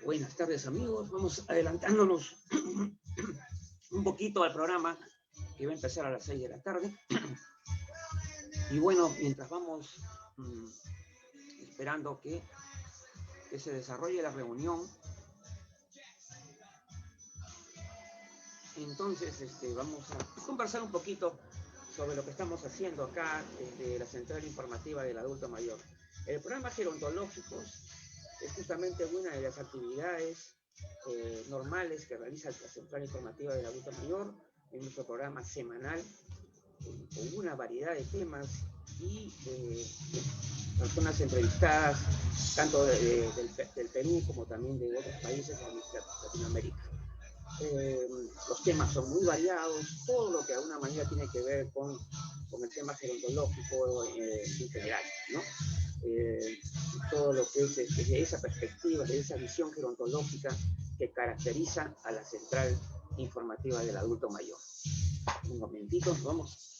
Buenas tardes, amigos. Vamos adelantándonos un poquito al programa que va a empezar a las 6 de la tarde. Y bueno, mientras vamos esperando que se desarrolle la reunión, entonces vamos a conversar un poquito sobre lo que estamos haciendo acá desde la Central Informativa del Adulto Mayor. El programa Gerontológicos es justamente una de las actividades normales que realiza la Central Informativa del Adulto Mayor en nuestro programa semanal con una variedad de temas y personas entrevistadas tanto del Perú como también de otros países de Latinoamérica. Los temas son muy variados, todo lo que de alguna manera tiene que ver con el tema gerontológico en general, ¿no? Todo lo que es desde esa perspectiva, de esa visión gerontológica que caracteriza a la Central Informativa del Adulto Mayor. Un momentito, vamos.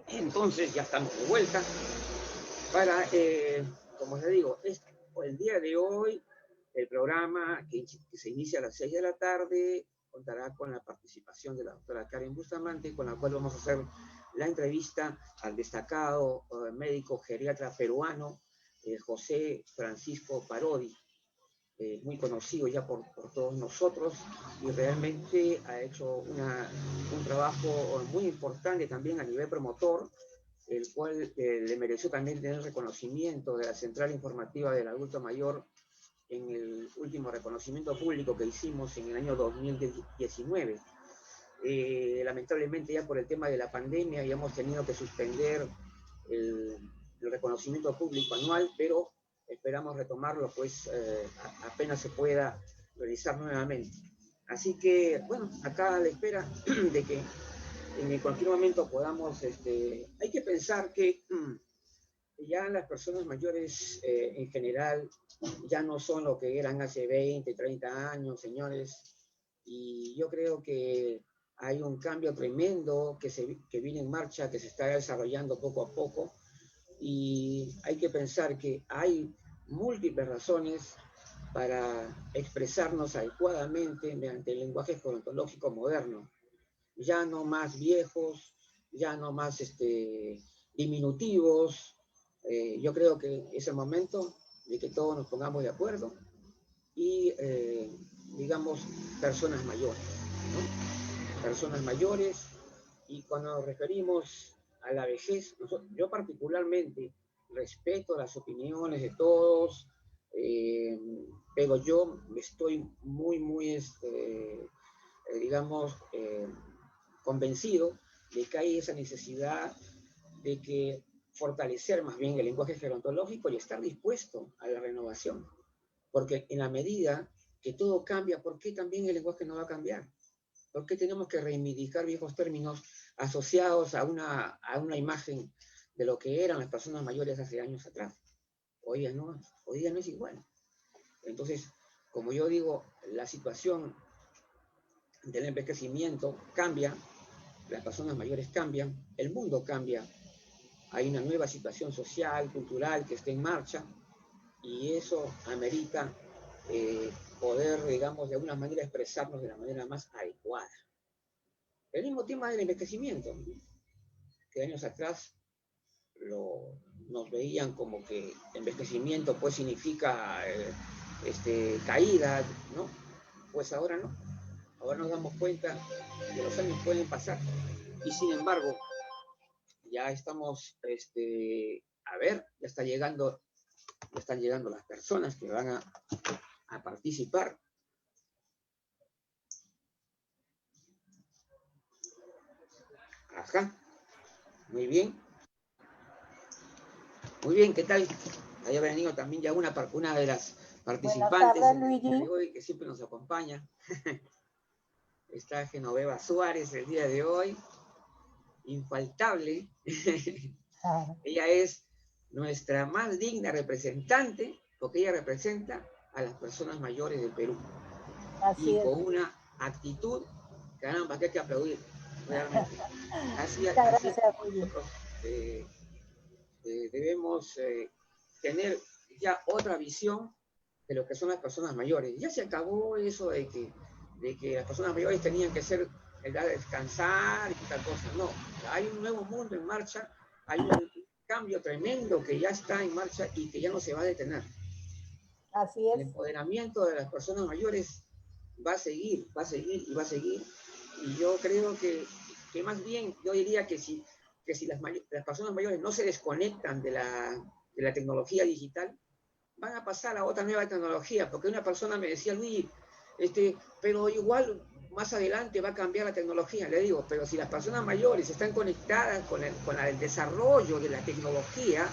Entonces ya estamos de vuelta para, como les digo, el día de hoy el programa que se inicia a las 6 de la tarde contará con la participación de la doctora Karen Bustamante, con la cual vamos a hacer la entrevista al destacado médico geriatra peruano José Francisco Parodi, muy conocido ya por todos nosotros, y realmente ha hecho un trabajo muy importante también a nivel promotor, el cual le mereció también tener reconocimiento de la Central Informativa del Adulto Mayor en el último reconocimiento público que hicimos en el año 2019. Lamentablemente ya por el tema de la pandemia ya hemos tenido que suspender el reconocimiento público anual, pero esperamos retomarlo pues apenas se pueda realizar nuevamente. Así que, bueno, acá a la espera de que en cualquier momento podamos, hay que pensar que ya las personas mayores en general ya no son lo que eran hace 20, 30 años, señores, y yo creo que hay un cambio tremendo que viene en marcha, que se está desarrollando poco a poco, y hay que pensar que hay múltiples razones para expresarnos adecuadamente mediante el lenguaje gerontológico moderno. Ya no más viejos, ya no más diminutivos. Yo creo que es el momento de que todos nos pongamos de acuerdo y, digamos, personas mayores, ¿no? Personas mayores, y cuando nos referimos a la vejez, yo particularmente respeto las opiniones de todos, pero yo estoy muy, digamos, convencido de que hay esa necesidad de que fortalecer más bien el lenguaje gerontológico y estar dispuesto a la renovación. Porque en la medida que todo cambia, ¿por qué también el lenguaje no va a cambiar? ¿Por qué tenemos que reivindicar viejos términos asociados a una imagen de lo que eran las personas mayores hace años atrás? Hoy día no es igual. Entonces, como yo digo, la situación del envejecimiento cambia, las personas mayores cambian, el mundo cambia, hay una nueva situación social, cultural que está en marcha, y eso amerita poder, digamos, de alguna manera expresarnos de la manera más adecuada. El mismo tema del envejecimiento, que años atrás nos veían como que envejecimiento pues significa caída, ¿no? Pues ahora no. Ahora nos damos cuenta que los años pueden pasar y sin embargo ya estamos, a ver, ya están llegando las personas que van a participar. Ajá, muy bien. Muy bien, ¿qué tal? Ahí ha venido también ya una de las participantes de hoy que siempre nos acompaña. Está Genoveva Suárez el día de hoy, infaltable. Ella es nuestra más digna representante, porque ella representa a las personas mayores del Perú. Así y con una actitud, caramba, que hay que aplaudir, realmente. Así nosotros debemos tener ya otra visión de lo que son las personas mayores. Ya se acabó eso de que las personas mayores tenían que ser el de descansar y tal cosa. No, hay un nuevo mundo en marcha, hay un cambio tremendo que ya está en marcha y que ya no se va a detener. Así El es. empoderamiento de las personas mayores va a seguir, va a seguir y va a seguir. Y yo creo que más bien, yo diría que si las personas mayores no se desconectan de la tecnología digital, van a pasar a otra nueva tecnología, porque una persona me decía, Luis, pero igual más adelante va a cambiar la tecnología. Le digo, pero si las personas mayores están conectadas con el desarrollo de la tecnología,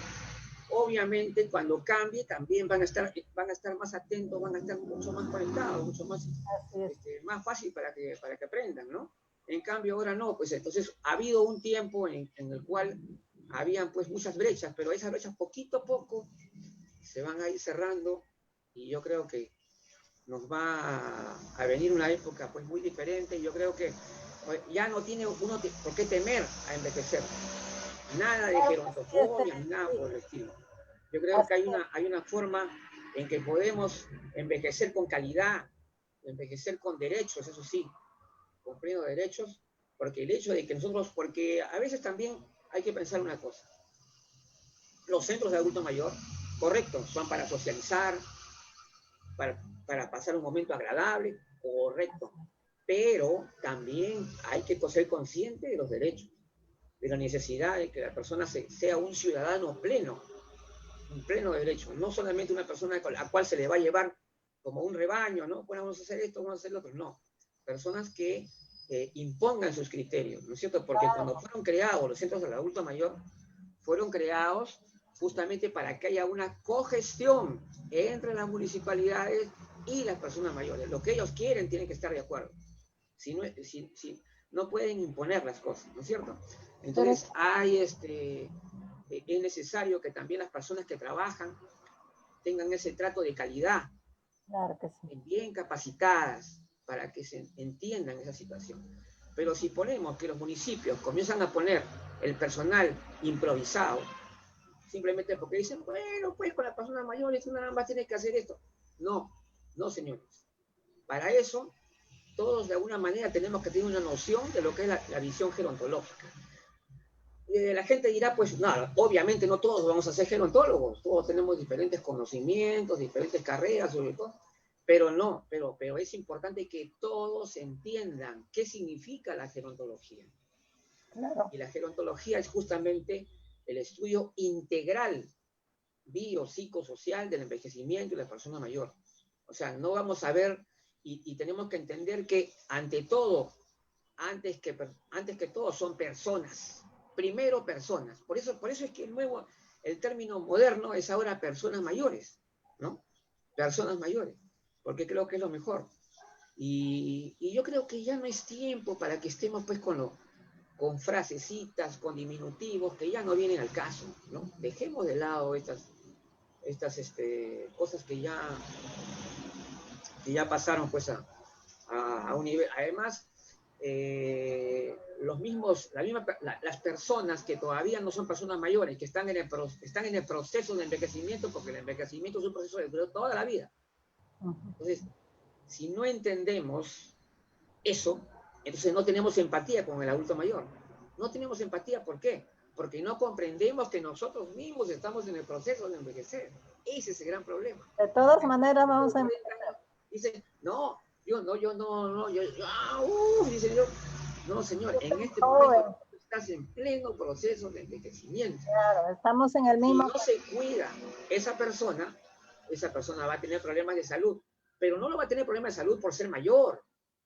obviamente cuando cambie también van a estar más atentos, van a estar mucho más conectados, mucho más, más fácil para que aprendan, ¿no? En cambio ahora no, pues entonces ha habido un tiempo en el cual habían pues muchas brechas, pero esas brechas poquito a poco se van a ir cerrando y yo creo que nos va a venir una época pues muy diferente y yo creo que pues, ya no tiene uno por qué temer a envejecer. Nada de gerontofobia ni nada por el estilo. Yo creo que hay una forma en que podemos envejecer con calidad, envejecer con derechos, eso sí, con pleno derechos, porque el hecho de que nosotros, porque a veces también hay que pensar una cosa, los centros de adulto mayor, correcto, son para socializar, para pasar un momento agradable, correcto, pero también hay que ser consciente de los derechos, de la necesidad de que la persona sea un ciudadano pleno, un pleno de derecho, no solamente una persona a la cual se le va a llevar como un rebaño, ¿no? Bueno, vamos a hacer esto, vamos a hacer lo otro, no. Personas que impongan sus criterios, ¿no es cierto? Porque cuando fueron creados los centros del adulto mayor, fueron creados justamente para que haya una cogestión entre las municipalidades y las personas mayores. Lo que ellos quieren tienen que estar de acuerdo. Si no pueden imponer las cosas, ¿no es cierto? Entonces es necesario que también las personas que trabajan tengan ese trato de calidad, Claro que sí. bien capacitadas para que se entiendan esa situación. Pero si ponemos que los municipios comienzan a poner el personal improvisado, simplemente porque dicen, bueno, pues con las personas mayores tú nada más tienes que hacer esto. No, no, señores. Para eso, todos de alguna manera tenemos que tener una noción de lo que es la visión gerontológica. La gente dirá, pues, no, obviamente no todos vamos a ser gerontólogos, todos tenemos diferentes conocimientos, diferentes carreras, sobre todo, pero no, pero es importante que todos entiendan qué significa la gerontología. Claro. Y la gerontología es justamente el estudio integral biopsicosocial del envejecimiento y la persona mayor. O sea, no vamos a ver y tenemos que entender que ante todo, antes que todo son personas. Primero personas. Por eso es que el término moderno es ahora personas mayores, ¿no? Personas mayores, porque creo que es lo mejor. Y yo creo que ya no es tiempo para que estemos pues con frasecitas, con diminutivos que ya no vienen al caso, ¿no? Dejemos de lado estas cosas que ya pasaron pues a un nivel. Además, las personas que todavía no son personas mayores, que están en el proceso de envejecimiento, porque el envejecimiento es un proceso de toda la vida. Entonces, si no entendemos eso, entonces no tenemos empatía con el adulto mayor. No tenemos empatía, ¿por qué? Porque no comprendemos que nosotros mismos estamos en el proceso de envejecer. Ese es el gran problema. De todas maneras vamos a... Dice, no, dice yo, no, señor, en este joven. momento estás en pleno proceso de envejecimiento. Claro, estamos en el mismo... Si no se cuida esa persona va a tener problemas de salud, pero no lo va a tener problemas de salud por ser mayor,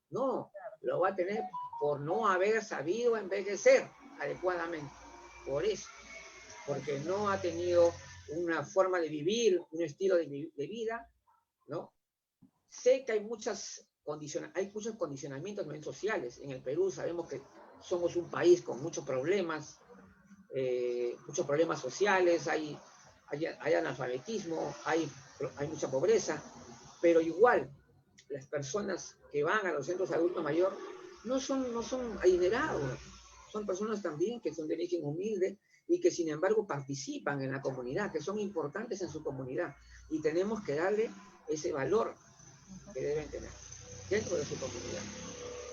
no, lo va a tener por no haber sabido envejecer adecuadamente. Por eso, porque no ha tenido una forma de vivir, un estilo de vida, ¿no? Sé que hay muchos condicionamientos también sociales. En el Perú sabemos que somos un país con muchos problemas sociales, hay analfabetismo, hay mucha pobreza, pero igual las personas que van a los centros de adulto mayor no son adinerados, son personas también que son de origen humilde y que sin embargo participan en la comunidad, que son importantes en su comunidad. Y tenemos que darle ese valor que deben tener dentro de su comunidad.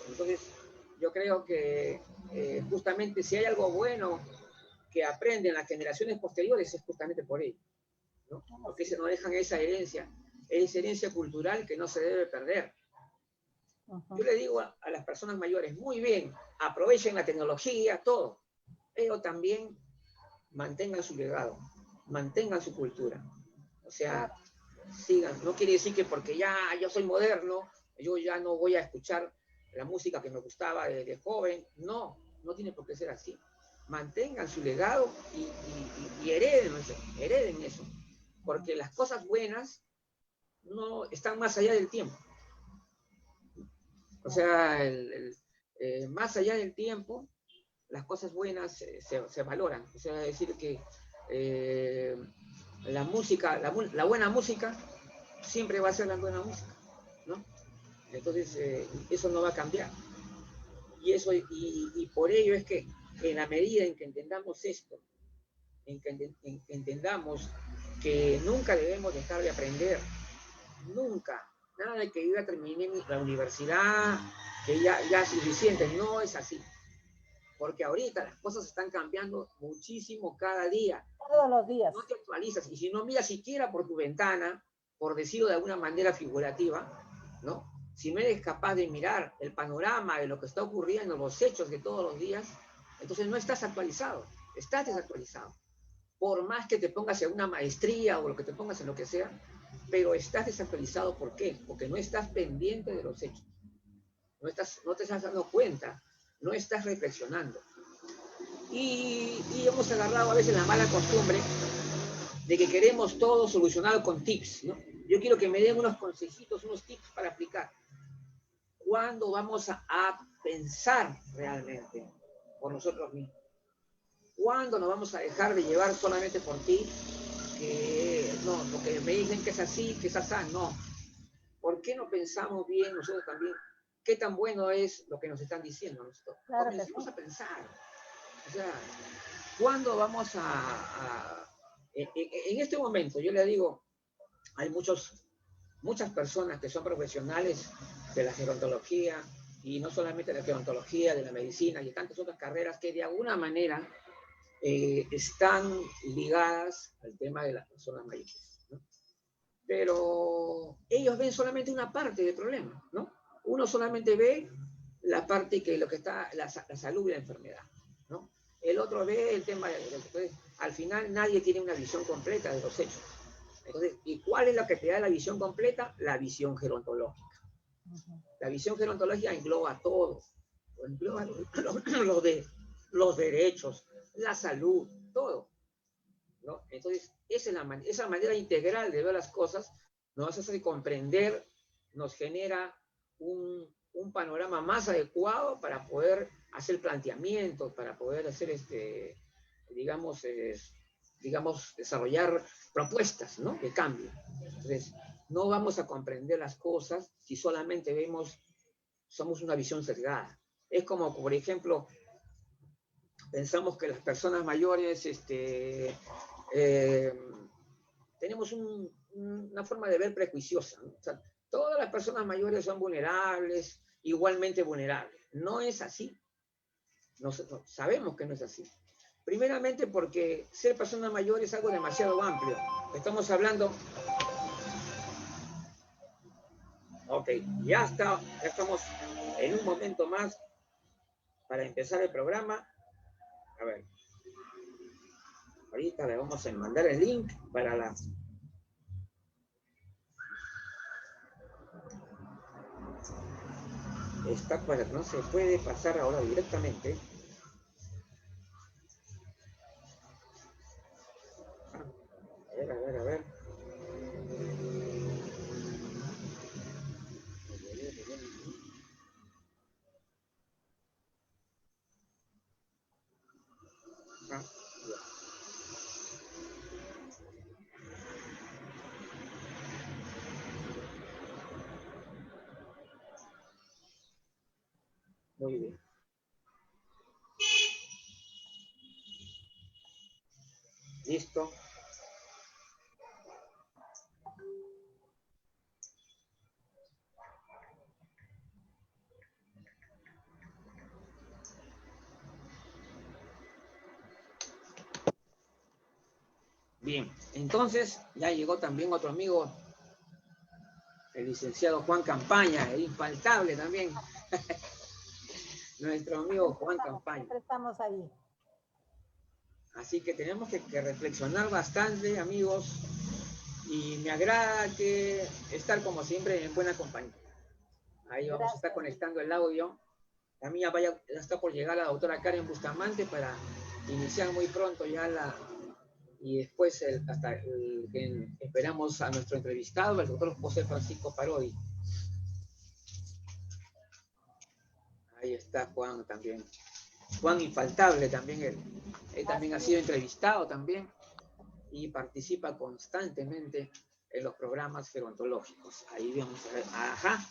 Entonces, yo creo que justamente si hay algo bueno que aprenden las generaciones posteriores es justamente por ello, ¿no? Porque se nos dejan esa herencia cultural que no se debe perder. Yo le digo a las personas mayores, muy bien, aprovechen la tecnología, todo, pero también mantengan su legado, mantengan su cultura. O sea, sigan. No quiere decir que porque ya yo soy moderno, yo ya no voy a escuchar la música que me gustaba de joven. No, no tiene por qué ser así. Mantengan su legado y hereden eso. Porque las cosas buenas no están más allá del tiempo. O sea, más allá del tiempo, las cosas buenas se valoran. O sea, decir que la música, la buena música siempre va a ser la buena música, ¿no? Entonces, eso no va a cambiar. Y por ello es que en la medida en que entendamos esto, en que entendamos que nunca debemos dejar de aprender, nunca, nada de que yo ya terminé la universidad, que ya es suficiente, no es así. Porque ahorita las cosas están cambiando muchísimo cada día. Todos los días. No te actualizas, y si no miras siquiera por tu ventana, por decirlo de alguna manera figurativa, ¿no? Si no eres capaz de mirar el panorama de lo que está ocurriendo, los hechos de todos los días, entonces no estás actualizado, estás desactualizado. Por más que te pongas en una maestría o lo que te pongas en lo que sea, pero estás desactualizado. ¿Por qué? Porque no estás pendiente de los hechos. No te estás dando cuenta, no estás reflexionando. Y hemos agarrado a veces la mala costumbre de que queremos todo solucionado con tips, ¿no? Yo quiero que me den unos consejitos, unos tips para aplicar. ¿Cuándo vamos a pensar realmente por nosotros mismos? ¿Cuándo nos vamos a dejar de llevar solamente por ti? Que no, porque me dicen que es así, que es así, no. ¿Por qué no pensamos bien nosotros también qué tan bueno es lo que nos están diciendo nosotros? Claro, Comencemos a pensar. O sea, ¿cuándo vamos en este momento, yo le digo, hay muchas personas que son profesionales de la gerontología, y no solamente de la gerontología, de la medicina y tantas otras carreras que de alguna manera están ligadas al tema de las personas mayores, ¿no? Pero ellos ven solamente una parte del problema, ¿no? Uno solamente ve la parte que lo que está, la salud y la enfermedad, ¿no? El otro ve el tema entonces, al final nadie tiene una visión completa de los hechos. Entonces, ¿y cuál es la que te da la visión completa? La visión gerontológica. La visión gerontológica engloba todo, engloba los derechos, la salud, todo, ¿no? Entonces, esa manera integral de ver las cosas nos hace comprender, nos genera un panorama más adecuado para poder hacer planteamientos, para poder hacer, digamos, desarrollar propuestas, ¿no? De cambio. Entonces, no vamos a comprender las cosas si solamente somos una visión sesgada. Es como, por ejemplo, pensamos que las personas mayores tenemos una forma de ver prejuiciosa, ¿no? O sea, todas las personas mayores son vulnerables, igualmente vulnerables. No es así. Sabemos que no es así. Primeramente porque ser persona mayor es algo demasiado amplio. Estamos hablando... Ok, ya estamos en un momento más para empezar el programa. A ver, ahorita le vamos a mandar el link para la... Está para no se puede pasar ahora directamente. A ver. Muy bien. Listo. Bien, entonces ya llegó también otro amigo, el licenciado Juan Campaña, el infaltable también. Nuestro amigo Juan Campaña. Siempre estamos ahí. Así que tenemos que reflexionar bastante, amigos, y me agrada que estar como siempre en buena compañía. Ahí vamos a estar conectando el audio. La mía ya está por llegar la doctora Karen Bustamante para iniciar muy pronto ya y después esperamos a nuestro entrevistado, el doctor José Francisco Parodi. Ahí está Juan también. Juan infaltable también, él también ha sido entrevistado también y participa constantemente en los programas gerontológicos. Ahí vamos a ver, ajá.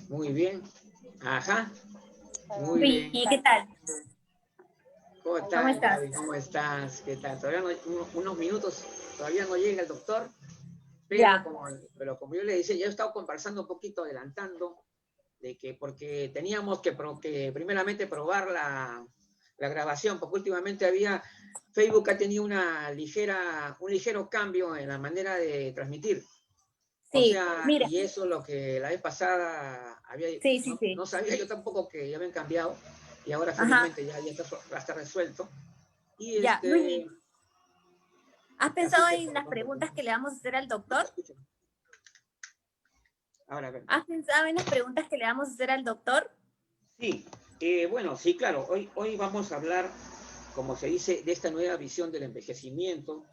Muy bien, ajá. Muy bien. ¿Y qué tal? ¿Cómo estás, Gaby? ¿Cómo estás? ¿Qué tal? Todavía no, unos minutos, todavía no llega el doctor, pero como yo le decía, ya he estado conversando un poquito, adelantando, de que porque teníamos que primeramente probar la grabación, porque últimamente Facebook ha tenido un ligero cambio en la manera de transmitir. Sí, o sea, mira. Y eso lo que la vez pasada no sabía yo tampoco que ya habían cambiado, y ahora felizmente ya está resuelto. Y ya, Luis, ¿has pensado en las preguntas que le vamos a hacer al doctor? Ahora, a ver. ¿Has pensado en las preguntas que le vamos a hacer al doctor? Sí, bueno, sí, claro. Hoy vamos a hablar, como se dice, de esta nueva visión del envejecimiento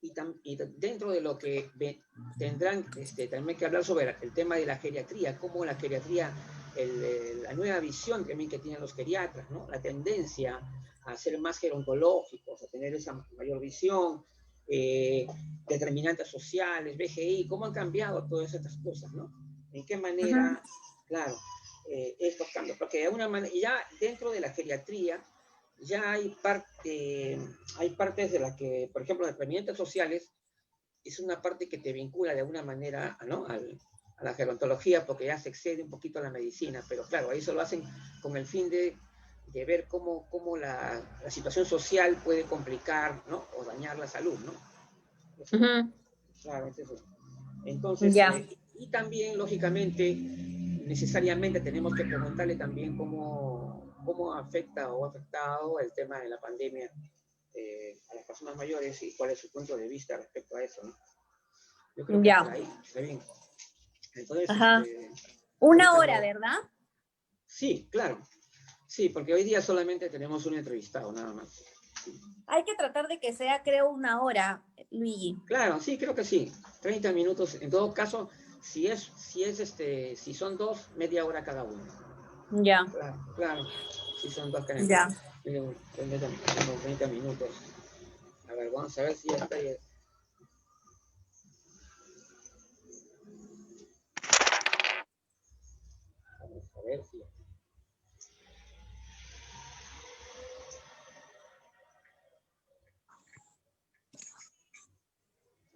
y dentro de lo que tendrán también que hablar sobre el tema de la geriatría, cómo la geriatría, la nueva visión también que tienen los geriatras, ¿no? La tendencia a ser más gerontológicos, a tener esa mayor visión, determinantes sociales, BGI, cómo han cambiado todas estas cosas, ¿no? ¿En qué manera, claro, estos cambios? Porque de alguna manera, ya dentro de la geriatría, ya hay partes de las que, por ejemplo, determinantes sociales, es una parte que te vincula de alguna manera, ¿no? a la gerontología, porque ya se excede un poquito a la medicina, pero claro, ahí eso lo hacen con el fin de ver cómo la situación social puede complicar, ¿no? O dañar la salud, ¿no? Claro, es eso. Entonces, y también, lógicamente, necesariamente tenemos que preguntarle también cómo afecta o ha afectado el tema de la pandemia a las personas mayores y cuál es su punto de vista respecto a eso, ¿no? Yo creo que por ahí está bien. Entonces, Una hora, ¿verdad? Sí, claro. Sí, porque hoy día solamente tenemos un entrevistado, nada más. Sí. Hay que tratar de que sea, creo, una hora, Luigi. Claro, sí, creo que sí. 30 minutos. En todo caso, si son dos, media hora cada uno. Ya. Claro. Si son dos cada uno. Ya. 30 minutos. A ver, vamos a ver si ya está. Vamos a ver si.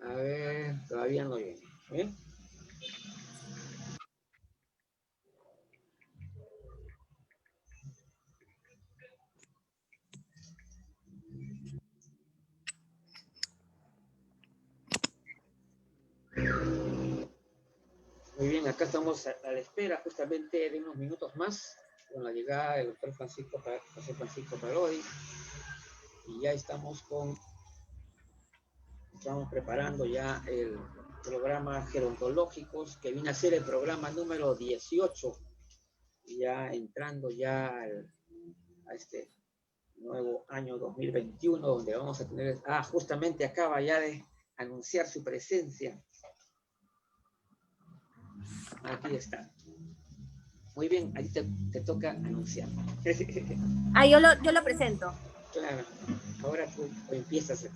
A ver, todavía no llega. ¿Eh? Muy bien, acá estamos a la espera justamente de unos minutos más con la llegada del doctor José Francisco Parodi, y ya estamos preparando ya el programa Gerontológicos, que viene a ser el programa número 18, ya entrando ya a este nuevo año 2021, donde vamos a tener, justamente acaba ya de anunciar su presencia. Aquí está. Muy bien, ahí te toca anunciar. Yo lo presento. Claro, ahora tú empiezas.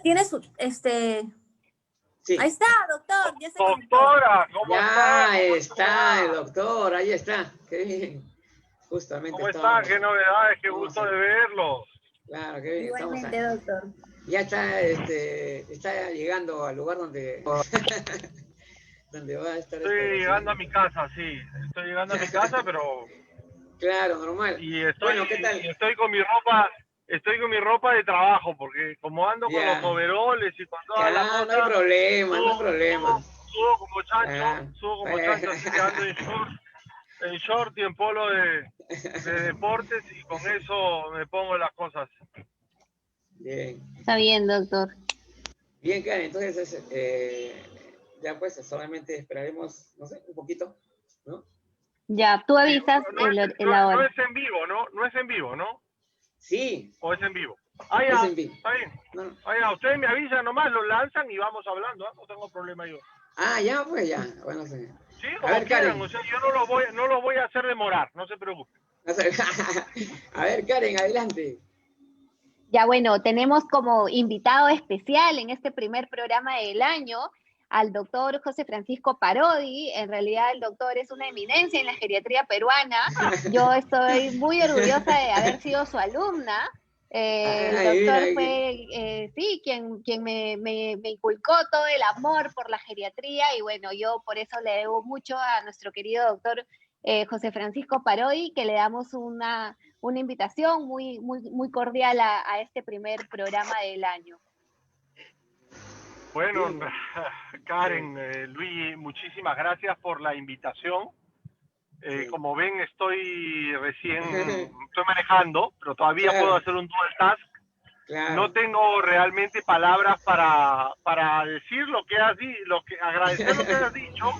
¿Tienes Sí. Ahí está, doctor. Ya se conectó. Doctora, ¿cómo Ya está? está el doctor, ahí está. Qué bien. Justamente ¿Cómo está? estábamos. ¿Qué novedades? Qué Vamos gusto a- de verlos. Claro, qué bien. Estamos Igualmente, doctor. ya está llegando al lugar donde, donde va a estar Estoy llegando a estableciendo. mi casa, sí. Estoy llegando a mi casa, pero Claro, normal. y Bueno, ¿qué tal? estoy con mi ropa, estoy con mi ropa de trabajo, porque como ando con los Ya. overoles y con toda la Ya, no hay cosa, problema, no hay problema. subo como chancho, Ah, así que ando en short y en polo de deportes, y con eso me pongo las cosas. Bien. Está bien, doctor. Bien, Karen, entonces ya pues solamente esperaremos, no sé, un poquito, ¿no? Ya, tú Sí, avisas la no hora. es en vivo, ¿no? No es en vivo, ¿no? Sí, ¿O es en vivo? Ah, es ya, en vivo. está bien. No. Ah, ya, ustedes me avisan nomás, lo lanzan y vamos hablando, ¿eh? No tengo problema yo. Ah, ya, pues ya. Bueno, sí. Sí, A como ver, quieran, Karen. o sea, yo no lo voy a hacer demorar, no se preocupen. A ver, Karen, adelante. Ya, bueno, tenemos como invitado especial en este primer programa del año al doctor José Francisco Parodi. En realidad el doctor es una eminencia en la geriatría peruana. Yo estoy muy orgullosa de haber sido su alumna. El Ay, mira, doctor fue, sí, quien me inculcó todo el amor por la geriatría, y bueno, yo por eso le debo mucho a nuestro querido doctor José Francisco Parodi, que le damos una invitación muy cordial a este primer programa del año. Bueno, Sí. Karen, Luis, muchísimas gracias por la invitación. Sí. Como ven, estoy manejando, pero todavía Claro. puedo hacer un dual task. Claro. No tengo realmente palabras para decir lo que has dicho, agradecer lo que has dicho.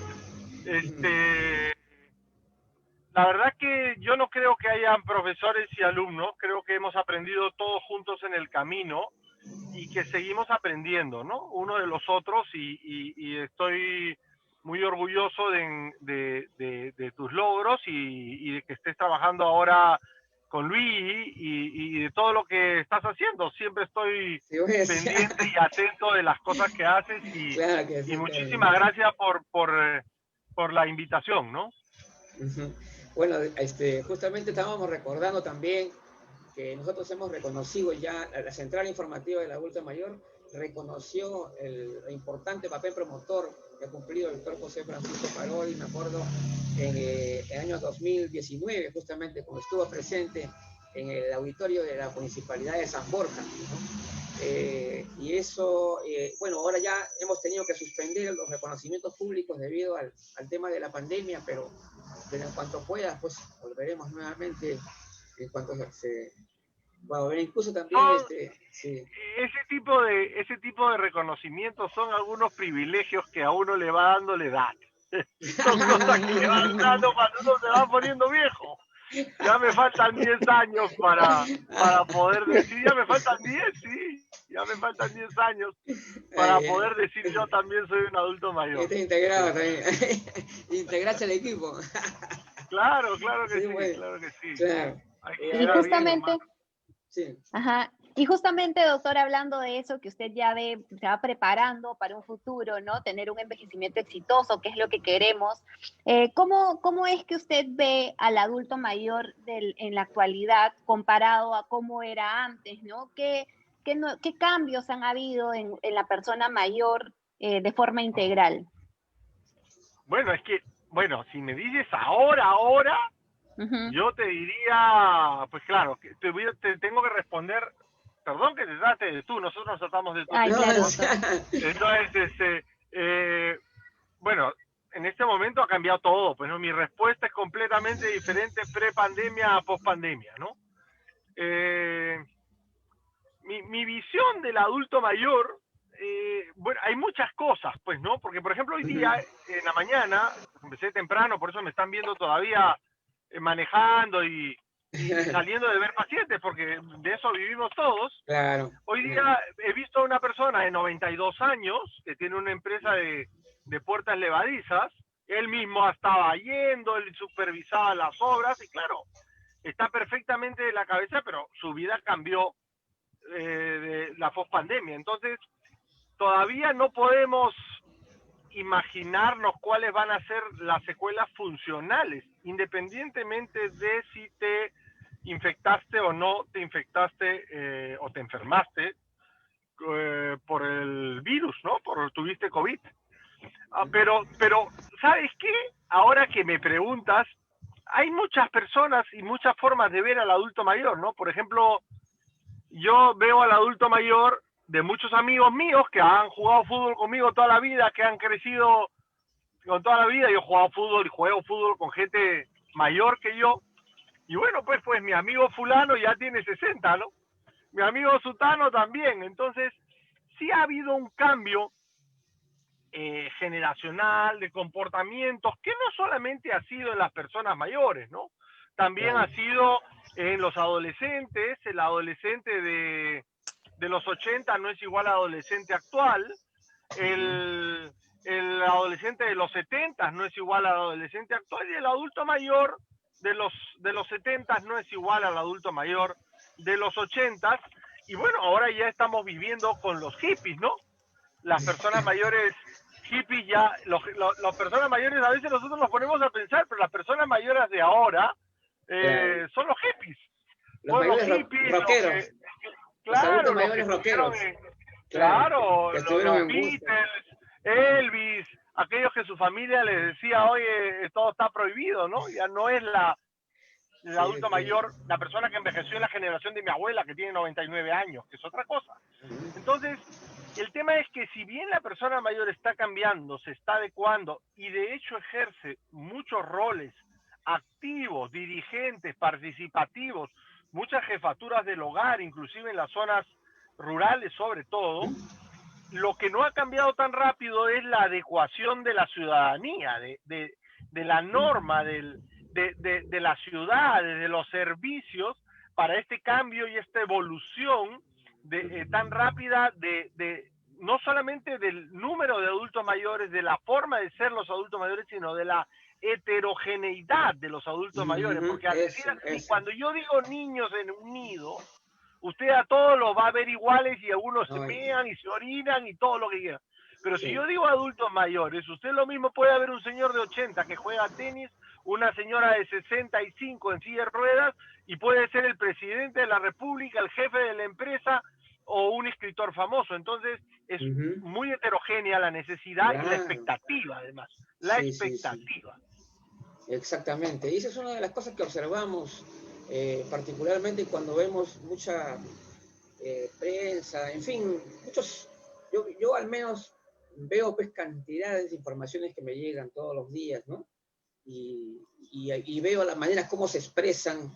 La verdad que yo no creo que hayan profesores y alumnos, creo que hemos aprendido todos juntos en el camino y que seguimos aprendiendo, ¿no? Uno de los otros, y estoy muy orgulloso de tus logros y de que estés trabajando ahora con Luis y de todo lo que estás haciendo. Siempre estoy Sí, voy a decir. pendiente y atento de las cosas que haces, Claro que sí, y muchísimas gracias por la invitación, ¿no? Ujú. Bueno, justamente estábamos recordando también que nosotros hemos reconocido ya, la Central Informativa del Adulto Mayor reconoció el importante papel promotor que ha cumplido el doctor José Francisco Parodi, me acuerdo, en el año 2019, justamente cuando estuvo presente en el auditorio de la Municipalidad de San Borja, ¿no? Y eso, bueno, ahora ya hemos tenido que suspender los reconocimientos públicos debido al tema de la pandemia, pero en cuanto pueda, pues volveremos nuevamente en cuanto se va a ver, incluso también sí. Ese tipo de reconocimientos son algunos privilegios que a uno le va dando la edad. Son cosas que le van dando cuando uno se va poniendo viejo. Ya me faltan 10 años para poder decir, ya me faltan 10, sí, ya me faltan 10 años para poder decir yo también soy un adulto mayor. Está integrado también. Integrarse al equipo. Claro que sí, bueno, claro que sí. Claro. Y justamente, sí. Ajá. Y justamente, doctor, hablando de eso, que usted ya ve, se va preparando para un futuro, ¿no? Tener un envejecimiento exitoso, que es lo que queremos. ¿Cómo es que usted ve al adulto mayor en la actualidad comparado a cómo era antes, ¿no? ¿Qué cambios han habido en la persona mayor de forma integral? Bueno, si me dices ahora, yo te diría, pues claro, que te tengo que responder, perdón que te trate de tú, nosotros nos tratamos de tú. Ay, claro. Entonces, bueno, en este momento ha cambiado todo, pues, ¿no? Mi respuesta es completamente diferente pre-pandemia a post-pandemia, ¿no? Mi visión del adulto mayor, bueno, hay muchas cosas, pues, ¿no? Porque, por ejemplo, hoy día, en la mañana, empecé temprano, por eso me están viendo todavía manejando y saliendo de ver pacientes, porque de eso vivimos todos. Claro. Hoy día he visto a una persona de 92 años que tiene una empresa de puertas levadizas. Él mismo estaba yendo, él supervisaba las obras y claro, está perfectamente de la cabeza, pero su vida cambió de la pospandemia. Entonces, todavía no podemos imaginarnos cuáles van a ser las secuelas funcionales, independientemente de si te infectaste o no te infectaste o te enfermaste por el virus, ¿no? Tuviste COVID. Pero, ¿sabes qué? Ahora que me preguntas, hay muchas personas y muchas formas de ver al adulto mayor, ¿no? Por ejemplo, yo veo al adulto mayor de muchos amigos míos que han jugado fútbol conmigo toda la vida, que han crecido con toda la vida. Yo he jugado fútbol y juego fútbol con gente mayor que yo. Y bueno, pues mi amigo fulano ya tiene 60, ¿no? Mi amigo Sutano también. Entonces, sí ha habido un cambio generacional de comportamientos que no solamente ha sido en las personas mayores, ¿no? También ha sido en los adolescentes. El adolescente de los 80 no es igual al adolescente actual. El adolescente de los 70 no es igual al adolescente actual, y el adulto mayor de los 70 no es igual al adulto mayor de los 80. Y bueno, ahora ya estamos viviendo con los hippies, ¿no? Las personas mayores hippies ya, las personas mayores a veces nosotros nos ponemos a pensar, pero las personas mayores de ahora son los hippies. Los mayores hippies, rockeros. Claro, los mayores rockeros. Claro, que los Beatles, Elvis, aquellos que su familia les decía, oye, todo está prohibido, ¿no? Ya no es el adulto mayor, la persona que envejeció en la generación de mi abuela, que tiene 99 años, que es otra cosa. Entonces, el tema es que si bien la persona mayor está cambiando, se está adecuando, y de hecho ejerce muchos roles activos, dirigentes, participativos, muchas jefaturas del hogar, inclusive en las zonas rurales sobre todo, lo que no ha cambiado tan rápido es la adecuación de la ciudadanía, de la norma, de las ciudades, de los servicios, para este cambio y esta evolución tan rápida no solamente del número de adultos mayores, de la forma de ser los adultos mayores, sino de la heterogeneidad de los adultos mayores, porque al decir así, cuando yo digo niños en un nido, usted a todos los va a ver iguales, y algunos se mean y se orinan y todo lo que quieran. Pero si yo digo adultos mayores, usted lo mismo puede haber un señor de 80 que juega tenis, una señora de 65 en silla de ruedas, y puede ser el presidente de la República, el jefe de la empresa o un escritor famoso. Entonces es muy heterogénea la necesidad y la expectativa, además. La expectativa. Sí. Exactamente. Y esa es una de las cosas que observamos, particularmente cuando vemos mucha prensa, en fin, yo al menos veo pues cantidades de informaciones que me llegan todos los días, ¿no? Y veo las maneras como se expresan,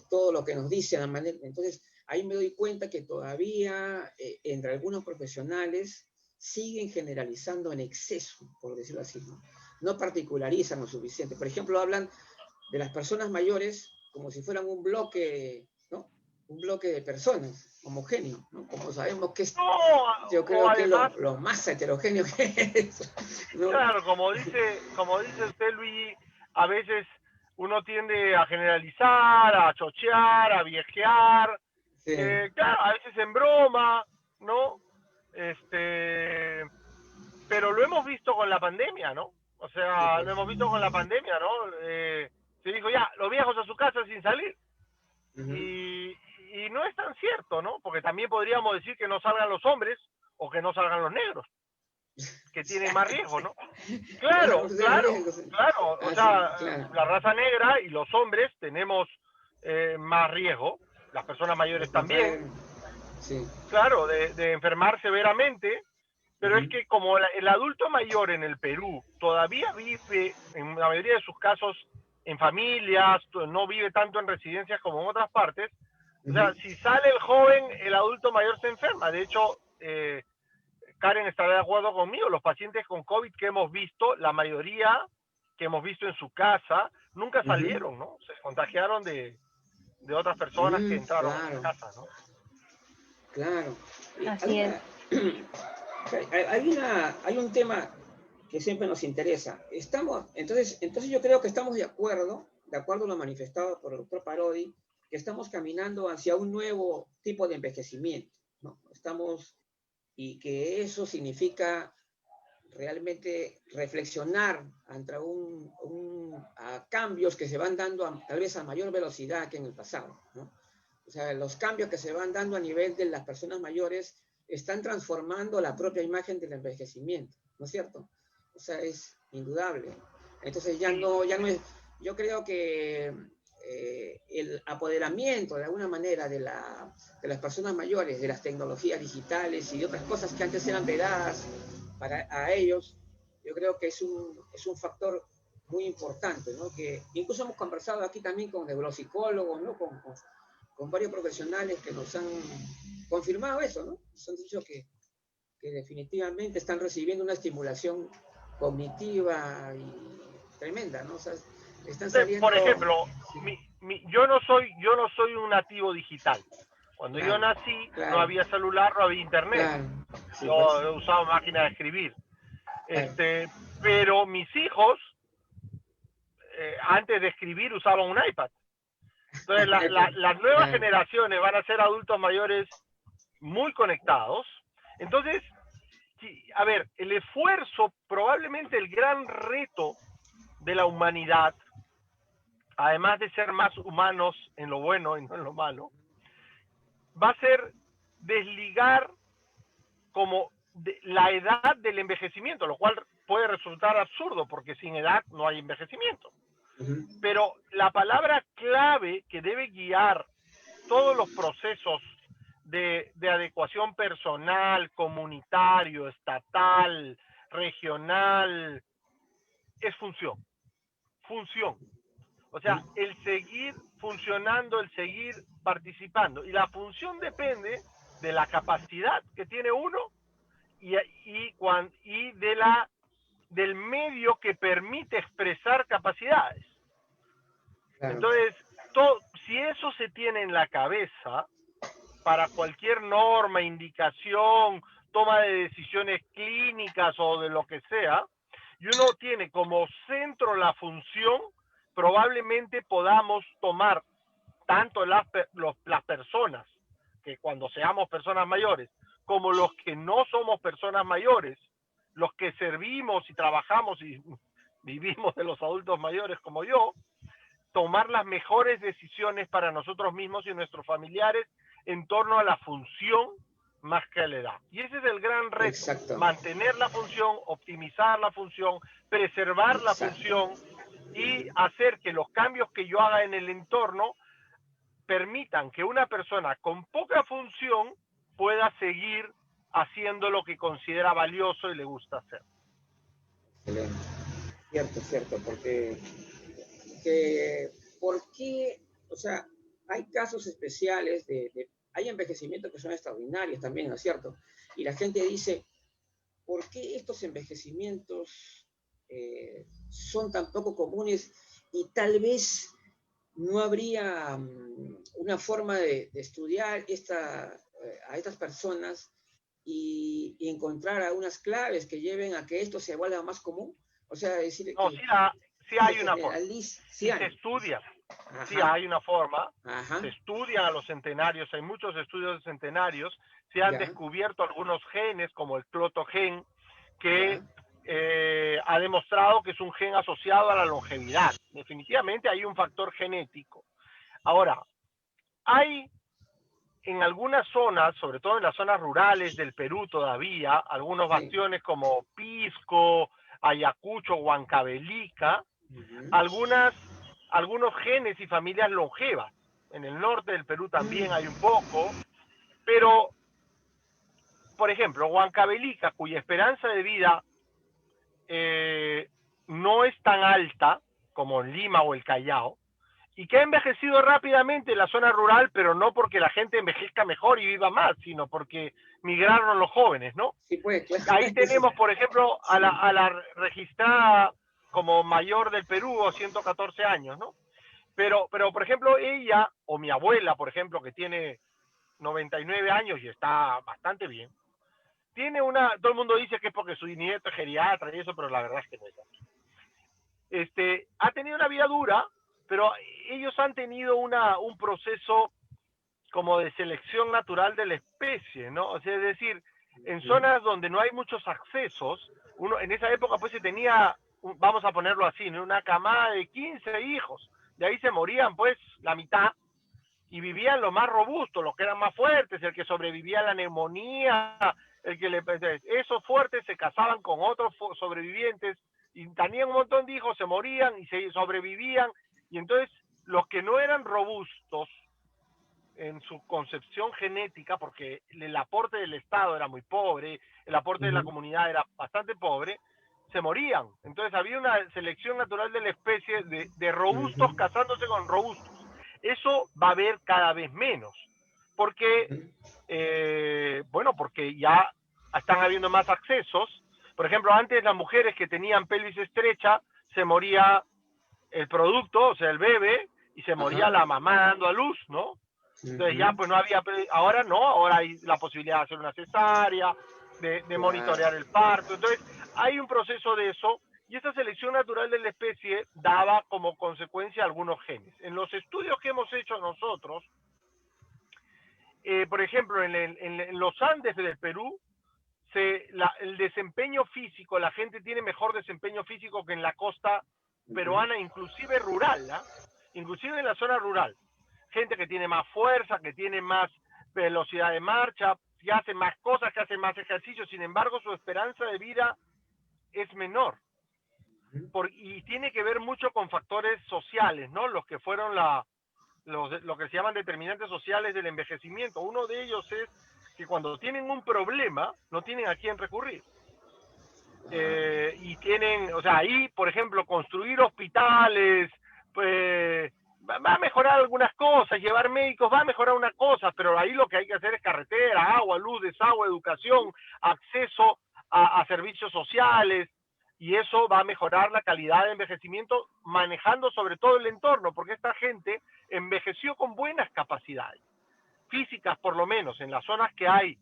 todo lo que nos dicen, entonces ahí me doy cuenta que todavía entre algunos profesionales siguen generalizando en exceso, por decirlo así, ¿no? No particularizan lo suficiente. Por ejemplo, hablan de las personas mayores como si fueran un bloque, ¿no? Un bloque de personas homogéneo, ¿no? Como sabemos que es, yo creo que además, lo más heterogéneo que es, ¿no? Claro, como dice usted, Luigi, a veces uno tiende a generalizar, a chochear, a viejear, claro, a veces en broma, ¿no? Pero lo hemos visto con la pandemia, ¿no? O sea, lo hemos visto con la pandemia, ¿no? Se dijo ya, los viejos a su casa sin salir. Y no es tan cierto, ¿no? Porque también podríamos decir que no salgan los hombres o que no salgan los negros, que tienen más riesgo, ¿no? Claro. O sea, la raza negra y los hombres tenemos más riesgo, las personas mayores también, claro, de enfermar severamente, pero es que como el adulto mayor en el Perú todavía vive, en la mayoría de sus casos, en familias, no vive tanto en residencias como en otras partes, o sea, si sale el joven, el adulto mayor se enferma. De hecho, Karen estará de acuerdo conmigo, los pacientes con COVID que hemos visto, la mayoría que hemos visto en su casa, nunca salieron, ¿no? Se contagiaron de otras personas que entraron a la casa, ¿no? Claro. Así es. Hay un tema que siempre nos interesa. Entonces yo creo que estamos de acuerdo a lo manifestado por el doctor Parodi, que estamos caminando hacia un nuevo tipo de envejecimiento, ¿no? Y que eso significa realmente reflexionar ante a cambios que se van dando tal vez a mayor velocidad que en el pasado, ¿no? O sea, los cambios que se van dando a nivel de las personas mayores están transformando la propia imagen del envejecimiento, ¿no es cierto? O sea, es indudable. Entonces ya no es, yo creo que el apoderamiento de alguna manera de las personas mayores, de las tecnologías digitales y de otras cosas que antes eran vedadas a ellos, yo creo que es un factor muy importante, ¿no? Que incluso hemos conversado aquí también con neuropsicólogos, ¿no? Con varios profesionales que nos han confirmado eso, ¿no? Nos han dicho que definitivamente están recibiendo una estimulación cognitiva y tremenda, ¿no? O sea, están saliendo... Por ejemplo, sí. yo no soy un nativo digital. Cuando yo nací, no había celular, no había internet. Sí, yo pues. he usado máquina de escribir. Claro. Pero mis hijos, antes de escribir, usaban un iPad. Entonces, las nuevas generaciones van a ser adultos mayores muy conectados. Entonces, a ver, el esfuerzo, probablemente el gran reto de la humanidad, además de ser más humanos en lo bueno y no en lo malo, va a ser desligar como la edad del envejecimiento, lo cual puede resultar absurdo porque sin edad no hay envejecimiento. Pero la palabra clave que debe guiar todos los procesos de adecuación personal, comunitario, estatal, regional, es función. Función. O sea, el seguir funcionando, el seguir participando. Y la función depende de la capacidad que tiene uno y del medio que permite expresar capacidades. Claro. Entonces, si eso se tiene en la cabeza, para cualquier norma, indicación, toma de decisiones clínicas o de lo que sea, y uno tiene como centro la función, probablemente podamos tomar tanto las personas, que cuando seamos personas mayores, como los que no somos personas mayores, los que servimos y trabajamos y vivimos de los adultos mayores como yo, tomar las mejores decisiones para nosotros mismos y nuestros familiares en torno a la función más que a la edad. Y ese es el gran reto. Exacto. Mantener la función, optimizar la función, preservar la función y hacer que los cambios que yo haga en el entorno permitan que una persona con poca función pueda seguir haciendo lo que considera valioso y le gusta hacer. Excelente. Cierto, porque ¿por qué? O sea, hay casos especiales hay envejecimientos que son extraordinarios también, ¿no es cierto? Y la gente dice, ¿por qué estos envejecimientos son tan poco comunes y tal vez no habría una forma de estudiar a estas personas y encontrar algunas claves que lleven a que esto se vuelva más común? O sea, decir no, sí hay una forma. Se estudia. Ajá. Sí hay una forma. Ajá. Se estudian a los centenarios. Hay muchos estudios de centenarios. Se han descubierto algunos genes, como el clotogen, que ha demostrado que es un gen asociado a la longevidad. Definitivamente hay un factor genético. Ahora, hay en algunas zonas, sobre todo en las zonas rurales del Perú todavía, algunos bastiones como Pisco, Ayacucho, Huancavelica, algunos genes y familias longevas. En el norte del Perú también hay un poco, pero, por ejemplo, Huancavelica, cuya esperanza de vida no es tan alta como en Lima o el Callao, y que ha envejecido rápidamente en la zona rural, pero no porque la gente envejezca mejor y viva más, sino porque migraron los jóvenes, ¿no? Sí, pues, claro. Ahí tenemos, por ejemplo, a la registrada como mayor del Perú, 114 años, ¿no? Pero, por ejemplo, ella, o mi abuela, por ejemplo, que tiene 99 años y está bastante bien, todo el mundo dice que es porque su nieto es geriatra y eso, pero la verdad es que no es así. Ha tenido una vida dura, pero ellos han tenido un proceso como de selección natural de la especie, ¿no? O sea, es decir, en zonas donde no hay muchos accesos, en esa época pues se tenía, vamos a ponerlo así, ¿no? Una camada de 15 hijos. De ahí se morían pues la mitad y vivían los más robustos, los que eran más fuertes, el que sobrevivía a la neumonía, esos fuertes se casaban con otros sobrevivientes y tenían un montón de hijos, se morían y se sobrevivían, y entonces los que no eran robustos en su concepción genética, porque el aporte del Estado era muy pobre, el aporte de la comunidad era bastante pobre, se morían. Entonces había una selección natural de la especie de robustos casándose con robustos. Eso va a haber cada vez menos, porque, porque ya están habiendo más accesos. Por ejemplo, antes las mujeres que tenían pelvis estrecha, se moría el producto, o sea, el bebé, y se moría la mamá dando a luz, ¿no? Entonces ya pues no había, ahora no, ahora hay la posibilidad de hacer una cesárea, de monitorear el parto. Entonces hay un proceso de eso, y esa selección natural de la especie daba como consecuencia algunos genes. En los estudios que hemos hecho nosotros, por ejemplo, en los Andes del Perú, el desempeño físico, la gente tiene mejor desempeño físico que en la costa peruana, inclusive rural, ¿eh? Inclusive en la zona rural. Gente que tiene más fuerza, que tiene más velocidad de marcha, que hace más cosas, que hace más ejercicio, sin embargo su esperanza de vida es menor. Y tiene que ver mucho con factores sociales, ¿no? Los que fueron lo que se llaman determinantes sociales del envejecimiento. Uno de ellos es que cuando tienen un problema, no tienen a quién recurrir. Y tienen, o sea, ahí, por ejemplo, construir hospitales, pues, va a mejorar algunas cosas, llevar médicos va a mejorar unas cosas, pero ahí lo que hay que hacer es carretera, agua, luz, desagüe, educación, acceso a servicios sociales, y eso va a mejorar la calidad de envejecimiento, manejando sobre todo el entorno, porque esta gente envejeció con buenas capacidades físicas, por lo menos en las zonas que hay,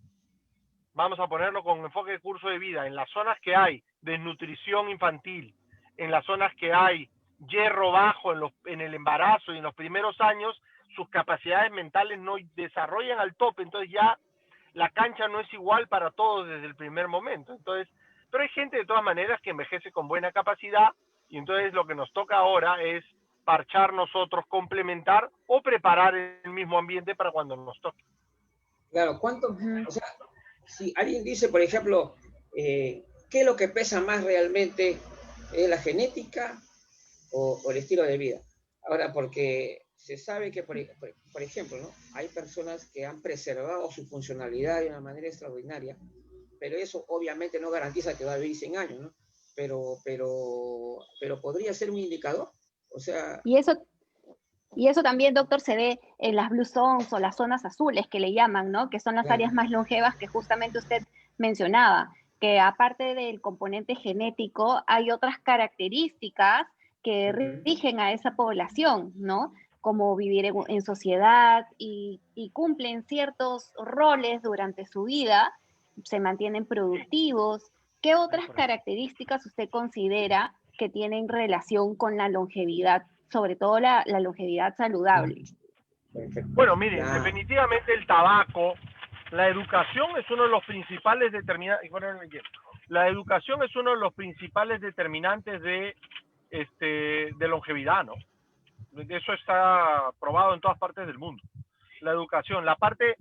vamos a ponerlo con enfoque de curso de vida, en las zonas que hay desnutrición infantil, en las zonas que hay hierro bajo en el embarazo y en los primeros años, sus capacidades mentales no desarrollan al tope, entonces ya la cancha no es igual para todos desde el primer momento. Entonces, pero hay gente de todas maneras que envejece con buena capacidad, y entonces lo que nos toca ahora es parchar nosotros, complementar o preparar el mismo ambiente para cuando nos toque. Claro, o sea, si alguien dice, por ejemplo, ¿qué es lo que pesa más realmente? ¿Es la genética o el estilo de vida? Ahora, porque se sabe que, por ejemplo, ¿no? Hay personas que han preservado su funcionalidad de una manera extraordinaria, pero eso obviamente no garantiza que va a vivir 100 años, ¿no? Pero podría ser un indicador. O sea... Y eso también, doctor, se ve en las blue zones o las zonas azules que le llaman, ¿no? Que son las áreas más longevas que justamente usted mencionaba, que aparte del componente genético, hay otras características que rigen a esa población, ¿no? Como vivir en sociedad y cumplen ciertos roles durante su vida, se mantienen productivos. ¿Qué otras características usted considera que tienen relación con la longevidad, sobre todo la longevidad saludable? Bueno, miren, definitivamente el tabaco, la educación es uno de los principales determinantes. La educación es uno de los principales determinantes de longevidad, ¿no? Eso está probado en todas partes del mundo. La educación, la parte,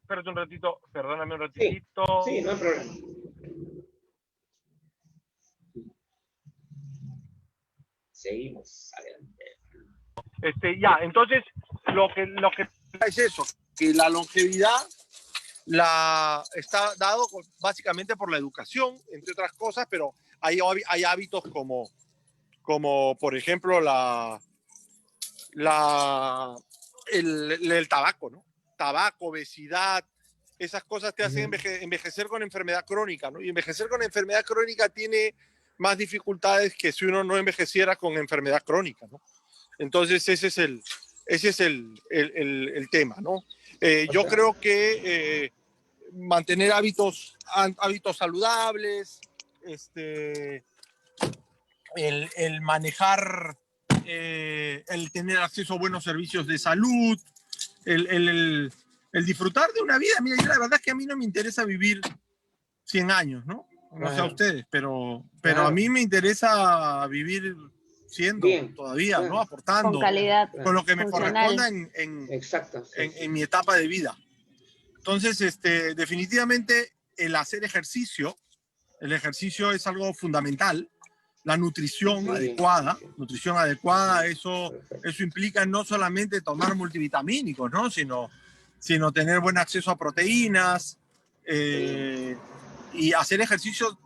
perdóname un ratito. Sí, no hay problema. Seguimos adelante. Entonces, lo que es eso, que la longevidad está dado básicamente por la educación, entre otras cosas, pero hay hábitos como por ejemplo el tabaco, ¿no? Tabaco, obesidad, esas cosas te hacen envejecer con enfermedad crónica, ¿no? Y envejecer con enfermedad crónica tiene más dificultades que si uno no envejeciera con enfermedad crónica, ¿no? Entonces ese es el tema, ¿no? Yo creo que mantener hábitos saludables, el manejar, el tener acceso a buenos servicios de salud, el disfrutar de una vida. Mira, yo la verdad es que a mí no me interesa vivir 100 años, ¿no? No sé a Claro. ustedes, pero Claro. a mí me interesa vivir siendo Bien, todavía, claro. ¿no? Con Aportando calidad con lo que me funcional. corresponda Exacto. Sí, sí. en mi etapa de vida. Entonces, definitivamente el hacer ejercicio, el ejercicio es algo fundamental. La nutrición Sí, adecuada, sí, sí. nutrición adecuada, eso Perfecto. implica no solamente tomar multivitamínicos, ¿no? Sino tener buen acceso a proteínas y hacer ejercicio.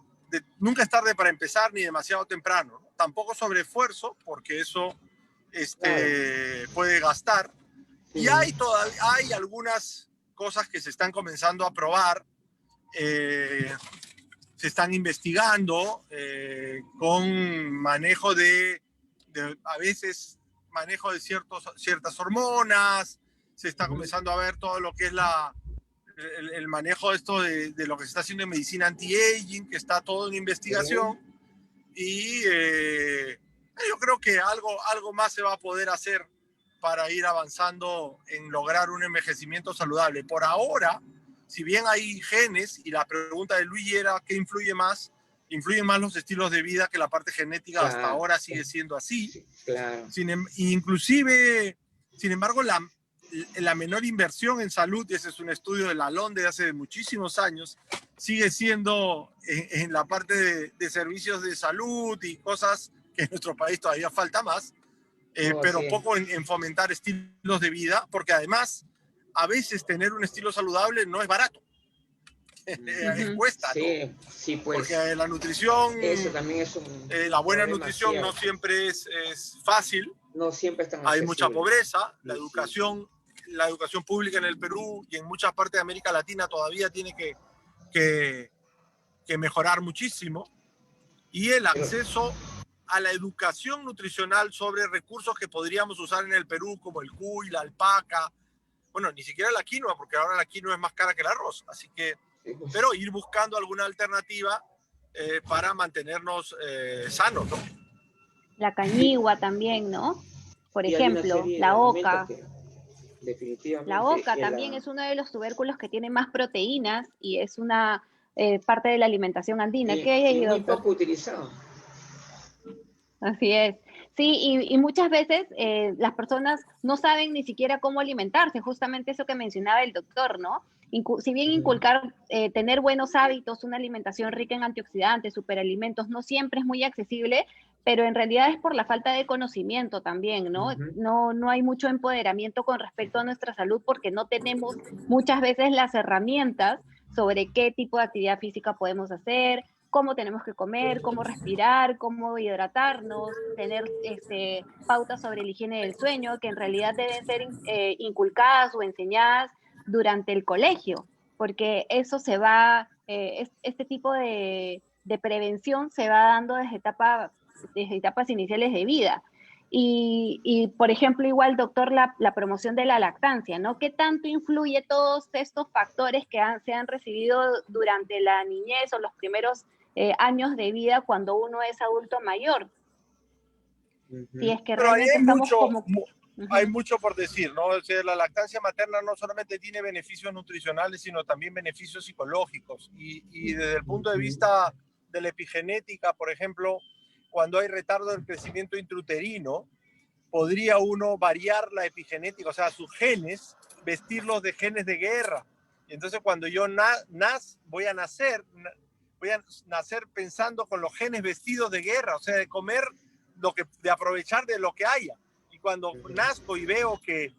Nunca es tarde para empezar ni demasiado temprano, ¿no? Tampoco sobre esfuerzo, porque eso Claro. puede gastar. Y Sí. hay algunas cosas que se están comenzando a probar, se están investigando con manejo a veces manejo de ciertas hormonas, se está comenzando a ver todo lo que es el manejo de esto de lo que se está haciendo en medicina anti-aging, que está todo en investigación, y yo creo que algo más se va a poder hacer para ir avanzando en lograr un envejecimiento saludable. Por ahora, si bien hay genes, y la pregunta de Luigi era ¿qué influye más? Influyen más los estilos de vida que la parte genética. Claro. Hasta ahora sigue siendo así. Sí, claro. Inclusive, sin embargo, la menor inversión en salud, y ese es un estudio de la LON de hace muchísimos años, sigue siendo en la parte de servicios de salud y cosas que en nuestro país todavía falta más, pero Sí. poco en fomentar estilos de vida, porque además a veces tener un estilo saludable no es barato. Cuesta, ¿no? Sí, sí, pues. Porque la nutrición, eso también es la buena problema nutrición cierto. no siempre es fácil. No siempre es tan Hay accesible. mucha pobreza, Sí, la educación pública en el Perú y en muchas partes de América Latina todavía tiene que mejorar muchísimo. Y el acceso a la educación nutricional sobre recursos que podríamos usar en el Perú, como el cuy, la alpaca, bueno, ni siquiera la quinoa, porque ahora la quinoa es más cara que el arroz, así que, pues. pero ir buscando alguna alternativa para mantenernos sanos, ¿no? La cañigua también, ¿no? Por Y hay una ejemplo, serie de la alimentos oca. que definitivamente La oca también es uno de los tubérculos que tiene más proteínas y es una parte de la alimentación andina. ¿Qué hay ahí, y muy doctor? poco utilizado. Así es. Sí, y muchas veces las personas no saben ni siquiera cómo alimentarse, justamente eso que mencionaba el doctor, ¿no? Si bien inculcar, tener buenos hábitos, una alimentación rica en antioxidantes, superalimentos, no siempre es muy accesible, pero en realidad es por la falta de conocimiento también, ¿no? No hay mucho empoderamiento con respecto a nuestra salud porque no tenemos muchas veces las herramientas sobre qué tipo de actividad física podemos hacer, cómo tenemos que comer, cómo respirar, cómo hidratarnos, tener pautas sobre la higiene del sueño, que en realidad deben ser inculcadas o enseñadas durante el colegio, porque eso se va, este tipo de prevención se va dando desde etapas iniciales de vida. Y, por ejemplo, igual, doctor, la promoción de la lactancia, ¿no? ¿Qué tanto influye todos estos factores que se han recibido durante la niñez o los primeros años de vida cuando uno es adulto mayor? Si es que pero ahí realmente estamos como... hay mucho por decir, ¿no? O sea, la lactancia materna no solamente tiene beneficios nutricionales, sino también beneficios psicológicos. Y desde el punto de vista de la epigenética, por ejemplo, cuando hay retardo del crecimiento intrauterino, podría uno variar la epigenética, o sea, sus genes, vestirlos de genes de guerra. Y entonces cuando yo voy a nacer pensando con los genes vestidos de guerra, o sea, de comer de aprovechar de lo que haya. Y cuando nazco y veo que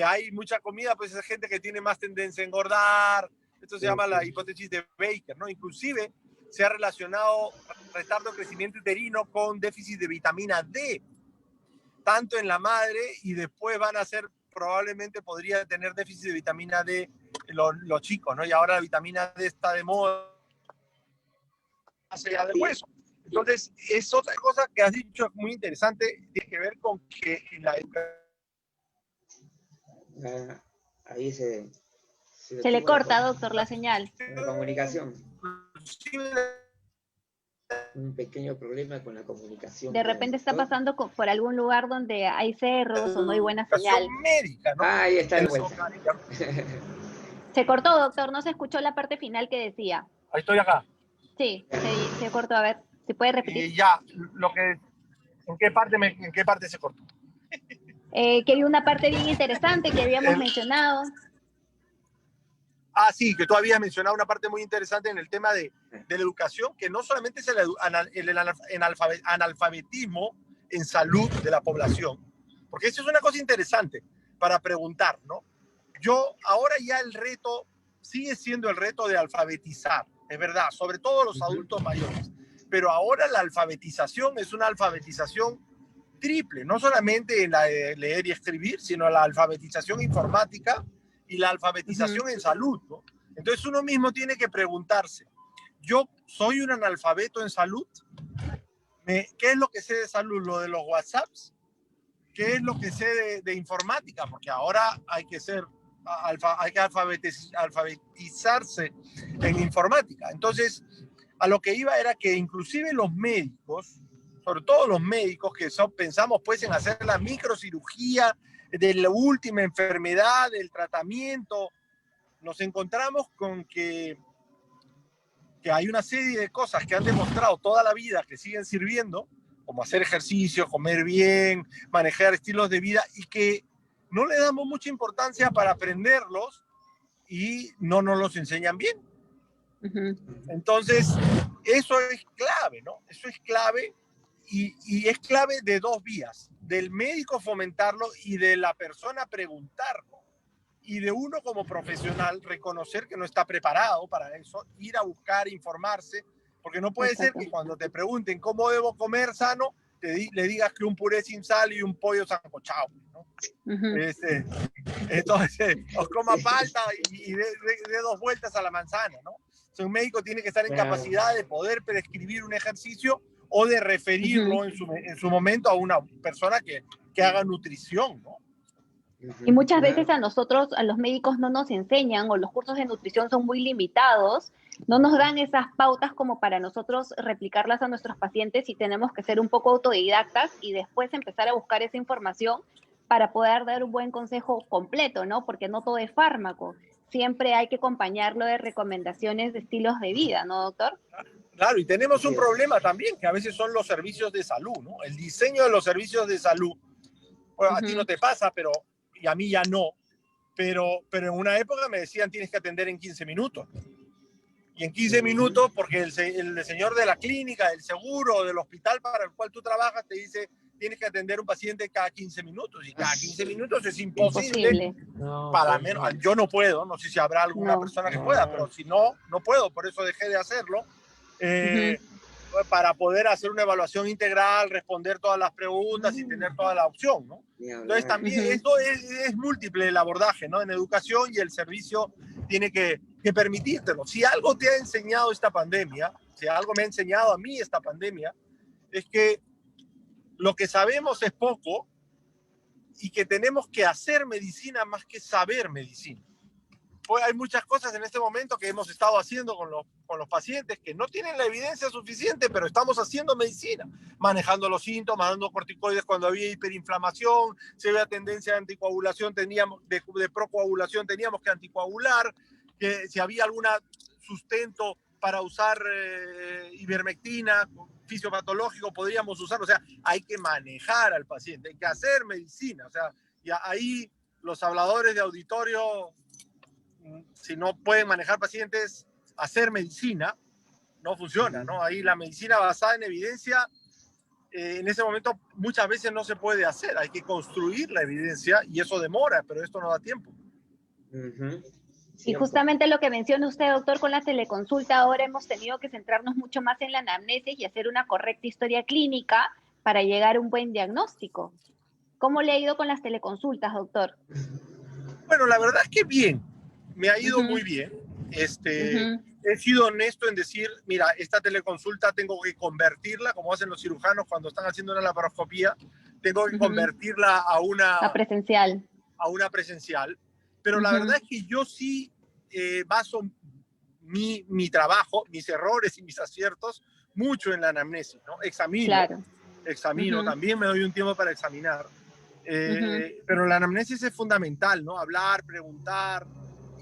hay mucha comida, pues es gente que tiene más tendencia a engordar. Esto se llama la hipótesis de Baker, ¿no? Inclusive se ha relacionado retardo de crecimiento uterino con déficit de vitamina D, tanto en la madre, y después probablemente podría tener déficit de vitamina D los chicos, ¿no? Y ahora la vitamina D está de moda más allá del hueso. Entonces, es otra cosa que has dicho muy interesante, tiene que ver con que la educación... Ahí se le corta, doctor, la señal. La comunicación. Un pequeño problema con la comunicación. De repente está pasando por algún lugar donde hay cerros o no hay buena señal. Médica, ¿no? Ahí está de vuelta. Se cortó, doctor, no se escuchó la parte final que decía. Ahí estoy acá. Sí, se cortó. A ver, ¿se puede repetir? Ya, ¿en qué parte se cortó? Que había una parte bien interesante que habíamos mencionado. Sí, que tú habías mencionado una parte muy interesante en el tema de la educación, que no solamente es el analfabetismo en salud de la población, porque eso es una cosa interesante para preguntar, ¿no? Ahora ya el reto sigue siendo el reto de alfabetizar, es verdad, sobre todo los adultos mayores, pero ahora la alfabetización es una alfabetización triple, no solamente en la de leer y escribir, sino la alfabetización informática y la alfabetización en salud, ¿no? Entonces uno mismo tiene que preguntarse, ¿yo soy un analfabeto en salud? ¿Qué es lo que sé de salud? ¿Lo de los WhatsApps? ¿Qué es lo que sé de informática? Porque ahora hay que alfabetizarse en informática. Entonces, a lo que iba era que inclusive los médicos, sobre todo los médicos pensamos pues en hacer la microcirugía de la última enfermedad, del tratamiento, nos encontramos con que hay una serie de cosas que han demostrado toda la vida que siguen sirviendo, como hacer ejercicio, comer bien, manejar estilos de vida, y que no le damos mucha importancia para aprenderlos y no nos los enseñan bien. Entonces, eso es clave, ¿no? Eso es clave y es clave de dos vías, del médico fomentarlo y de la persona preguntarlo. Y de uno como profesional reconocer que no está preparado para eso, ir a buscar, informarse, porque no puede ser que cuando te pregunten cómo debo comer sano, le digas que un puré sin sal y un pollo sancochado, ¿no? Entonces, os coma palta y dé 2 vueltas a la manzana, ¿no? Entonces, un médico tiene que estar en capacidad de poder prescribir un ejercicio o de referirlo en su momento a una persona que haga nutrición, ¿no? Y muchas veces a nosotros, a los médicos, no nos enseñan, o los cursos de nutrición son muy limitados, no nos dan esas pautas como para nosotros replicarlas a nuestros pacientes, y tenemos que ser un poco autodidactas y después empezar a buscar esa información para poder dar un buen consejo completo, ¿no? Porque no todo es fármaco. Siempre hay que acompañarlo de recomendaciones de estilos de vida, ¿no, doctor? Claro, y tenemos un problema también, que a veces son los servicios de salud, ¿no? El diseño de los servicios de salud. Bueno, a ti no te pasa, y a mí ya no, pero en una época me decían tienes que atender en 15 minutos. Y en 15 minutos, porque el señor de la clínica, del seguro, del hospital para el cual tú trabajas, te dice tienes que atender un paciente cada 15 minutos. Y cada 15 minutos es imposible. Para menos, yo no puedo, no sé si habrá alguna persona que pueda, pero si no puedo, por eso dejé de hacerlo. Para poder hacer una evaluación integral, responder todas las preguntas y tener toda la opción, ¿no? Entonces también esto es múltiple el abordaje, ¿no? En educación, y el servicio tiene que permitírtelo. Si algo te ha enseñado esta pandemia, si algo me ha enseñado a mí esta pandemia, es que lo que sabemos es poco y que tenemos que hacer medicina más que saber medicina. Pues hay muchas cosas en este momento que hemos estado haciendo con los pacientes que no tienen la evidencia suficiente, pero estamos haciendo medicina, manejando los síntomas, dando corticoides cuando había hiperinflamación, si había tendencia de anticoagulación, de procoagulación, teníamos que anticoagular, que si había algún sustento para usar ivermectina fisiopatológico, podríamos usarlo. O sea, hay que manejar al paciente, hay que hacer medicina. O sea, y ahí los habladores de auditorio, si no pueden manejar pacientes, hacer medicina, no funciona, ¿no? Ahí la medicina basada en evidencia, en ese momento muchas veces no se puede hacer, hay que construir la evidencia y eso demora, pero esto no da tiempo. Y justamente lo que menciona usted, doctor, con la teleconsulta, ahora hemos tenido que centrarnos mucho más en la anamnesis y hacer una correcta historia clínica para llegar a un buen diagnóstico. ¿Cómo le ha ido con las teleconsultas, doctor? Bueno, la verdad es que bien. Me ha ido muy bien. He sido honesto en decir, mira, esta teleconsulta tengo que convertirla, como hacen los cirujanos cuando están haciendo una laparoscopía, tengo que convertirla a una presencial. Pero la verdad es que yo sí baso mi trabajo, mis errores y mis aciertos mucho en la anamnesis, ¿no? Examino, también me doy un tiempo para examinar. Pero la anamnesis es fundamental, ¿no? Hablar, preguntar.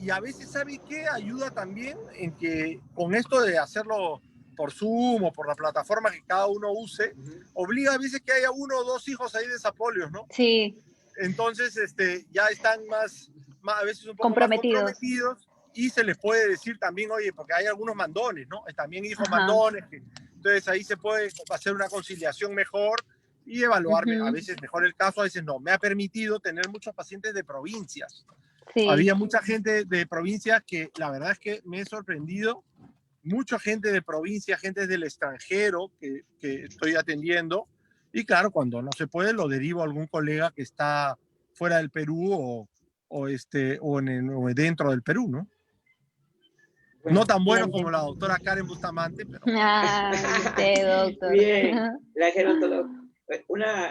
Y a veces, ¿sabe qué? Ayuda también en que con esto de hacerlo por Zoom o por la plataforma que cada uno use, obliga a veces que haya 1 o 2 hijos ahí de sapolios, ¿no? Sí, Entonces, ya están más a veces un poco comprometidos. más comprometidos, y se les puede decir también, oye, porque hay algunos mandones, ¿no? También hijos Ajá. mandones, entonces ahí se puede hacer una conciliación mejor y evaluar a veces mejor el caso, a veces no. Me ha permitido tener muchos pacientes de provincias. Sí. Había mucha gente de provincias que la verdad es que me he sorprendido, mucha gente de provincia, gente del extranjero que estoy atendiendo, y claro, cuando no se puede lo derivo a algún colega que está fuera del Perú o dentro del Perú, ¿no? Bueno, No tan bueno bien, como la doctora Karen Bustamante, pero... Ah, usted, doctor. Bien, la gerontóloga.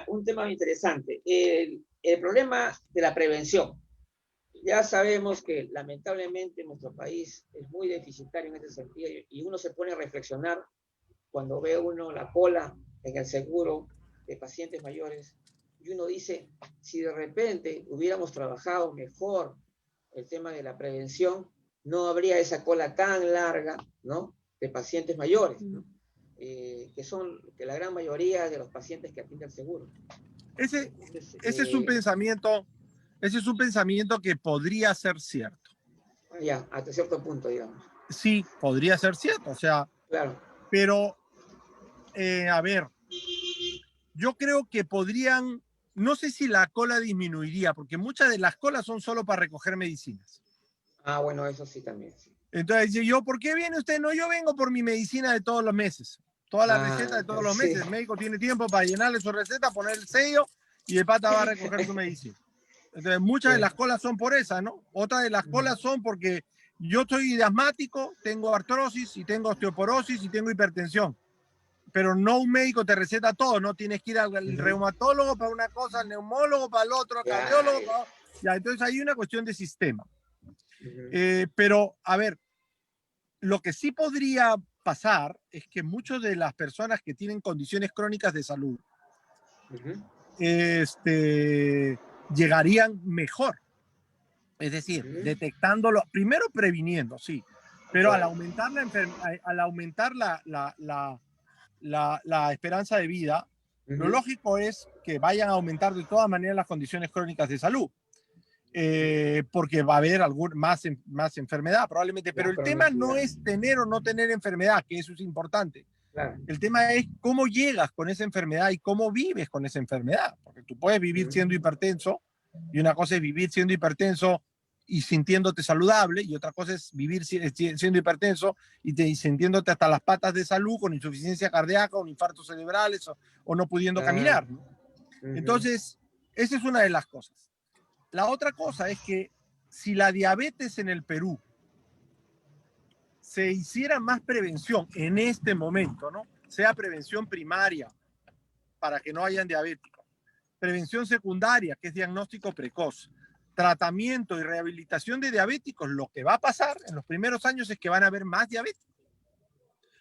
Un tema interesante. El problema de la prevención. Ya sabemos que lamentablemente nuestro país es muy deficitario en ese sentido y uno se pone a reflexionar cuando ve uno la cola en el seguro de pacientes mayores y uno dice, si de repente hubiéramos trabajado mejor el tema de la prevención, no habría esa cola tan larga, ¿no?, de pacientes mayores, ¿no? Que la gran mayoría de los pacientes que atiende el seguro. Ese es un pensamiento que podría ser cierto. Ya, hasta cierto punto, digamos. Sí, podría ser cierto, o sea, claro. Pero, a ver, yo creo que podrían, no sé si la cola disminuiría, porque muchas de las colas son solo para recoger medicinas. Ah, bueno, eso sí también. Sí. Entonces, yo, ¿por qué viene usted? No, yo vengo por mi medicina de todos los meses. Toda la receta de todos los meses. El médico tiene tiempo para llenarle su receta, poner el sello y el pata va a recoger su medicina. Entonces, muchas de las colas son por esa, ¿no? Otras de las colas son porque yo soy asmático, tengo artrosis y tengo osteoporosis y tengo hipertensión. Pero no un médico te receta todo, ¿no? Tienes que ir al reumatólogo para una cosa, al neumólogo para el otro, al cardiólogo para... Ya, entonces hay una cuestión de sistema. Pero, a ver, lo que sí podría pasar es que muchas de las personas que tienen condiciones crónicas de salud llegarían mejor. Es decir, detectándolo, primero previniendo, sí, pero al aumentar la esperanza de vida, lo lógico es que vayan a aumentar de todas maneras las condiciones crónicas de salud. Porque va a haber más enfermedad probablemente, pero el tema no es tener o no tener enfermedad, que eso es importante. Claro. El tema es cómo llegas con esa enfermedad y cómo vives con esa enfermedad, porque tú puedes vivir siendo hipertenso, y una cosa es vivir siendo hipertenso y sintiéndote saludable, y otra cosa es vivir siendo hipertenso y sintiéndote hasta las patas de salud, con insuficiencia cardíaca, con infartos cerebrales o no pudiendo caminar, ¿no? Entonces, esa es una de las cosas. La otra cosa es que si la diabetes en el Perú se hiciera más prevención en este momento, ¿no? Sea prevención primaria para que no hayan diabéticos, prevención secundaria, que es diagnóstico precoz, tratamiento y rehabilitación de diabéticos, lo que va a pasar en los primeros años es que van a haber más diabéticos,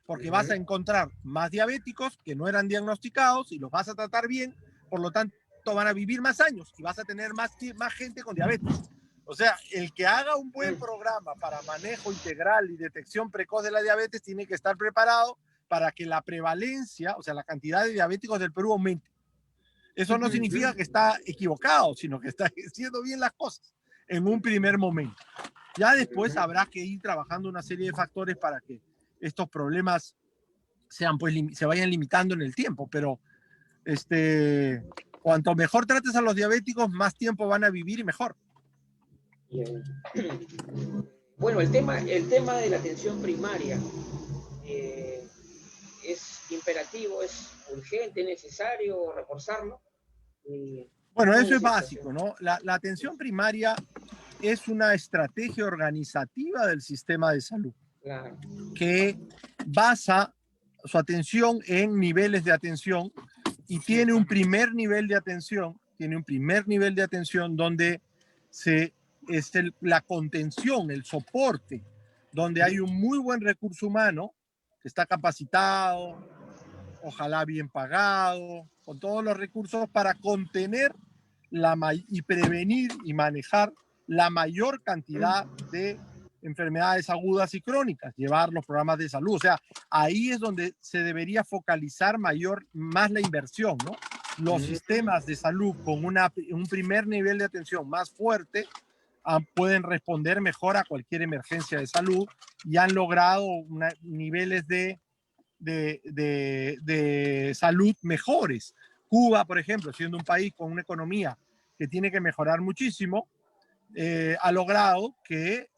porque vas a encontrar más diabéticos que no eran diagnosticados y los vas a tratar bien, por lo tanto van a vivir más años y vas a tener más gente con diabetes. O sea, el que haga un buen programa para manejo integral y detección precoz de la diabetes tiene que estar preparado para que la prevalencia, o sea, la cantidad de diabéticos del Perú aumente. Eso no significa que está equivocado, sino que está haciendo bien las cosas en un primer momento. Ya después habrá que ir trabajando una serie de factores para que estos problemas se vayan limitando en el tiempo, pero cuanto mejor trates a los diabéticos, más tiempo van a vivir y mejor. Bueno, el tema de la atención primaria es imperativo, es urgente, es necesario reforzarlo. Bueno, eso es básico, ¿no? La atención primaria es una estrategia organizativa del sistema de salud, claro, que basa su atención en niveles de atención y tiene un primer nivel de atención, donde la contención, el soporte, donde hay un muy buen recurso humano que está capacitado, ojalá bien pagado, con todos los recursos para contener y prevenir y manejar la mayor cantidad de enfermedades agudas y crónicas, llevar los programas de salud. O sea, ahí es donde se debería focalizar más la inversión, ¿no? Los sistemas de salud con un primer nivel de atención más fuerte pueden responder mejor a cualquier emergencia de salud y han logrado niveles de salud mejores. Cuba, por ejemplo, siendo un país con una economía que tiene que mejorar muchísimo, ha logrado que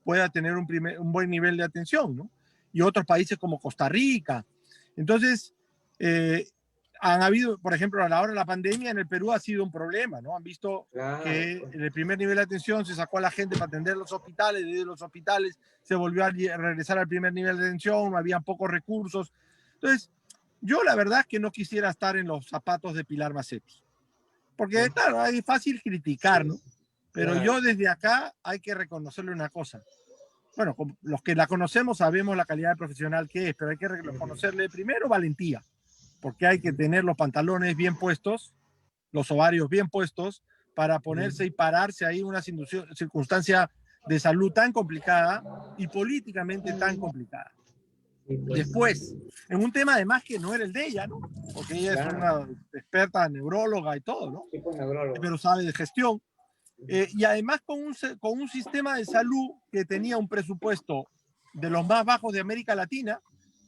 pueda tener un buen nivel de atención, ¿no? Y otros países como Costa Rica. Entonces, han habido, por ejemplo, a la hora de la pandemia en el Perú ha sido un problema, ¿no? Han visto que en el primer nivel de atención se sacó a la gente para atender los hospitales, desde los hospitales se volvió a regresar al primer nivel de atención, había pocos recursos. Entonces, yo la verdad es que no quisiera estar en los zapatos de Pilar Macetti, porque claro, es fácil criticar, ¿no? Pero yo desde acá hay que reconocerle una cosa. Bueno, los que la conocemos sabemos la calidad de profesional que es, pero hay que reconocerle primero valentía, porque hay que tener los pantalones bien puestos, los ovarios bien puestos, para ponerse y pararse ahí en una circunstancia de salud tan complicada y políticamente tan complicada. Después, en un tema además que no era el de ella, ¿no? Porque ella es una experta neuróloga y todo, ¿no? Pero sabe de gestión. Y además con un sistema de salud que tenía un presupuesto de los más bajos de América Latina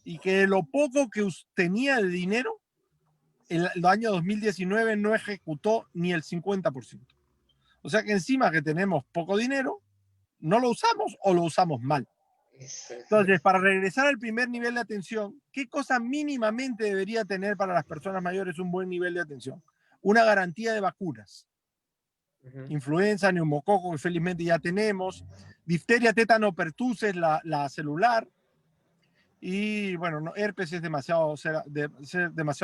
y que lo poco que tenía de dinero, el año 2019 no ejecutó ni el 50%. O sea que encima que tenemos poco dinero, no lo usamos o lo usamos mal. Entonces, para regresar al primer nivel de atención, ¿qué cosa mínimamente debería tener para las personas mayores un buen nivel de atención? Una garantía de vacunas. Influenza, neumococo, que felizmente ya tenemos, difteria, tétano, pertussis, la celular, y bueno, no, herpes es demasiado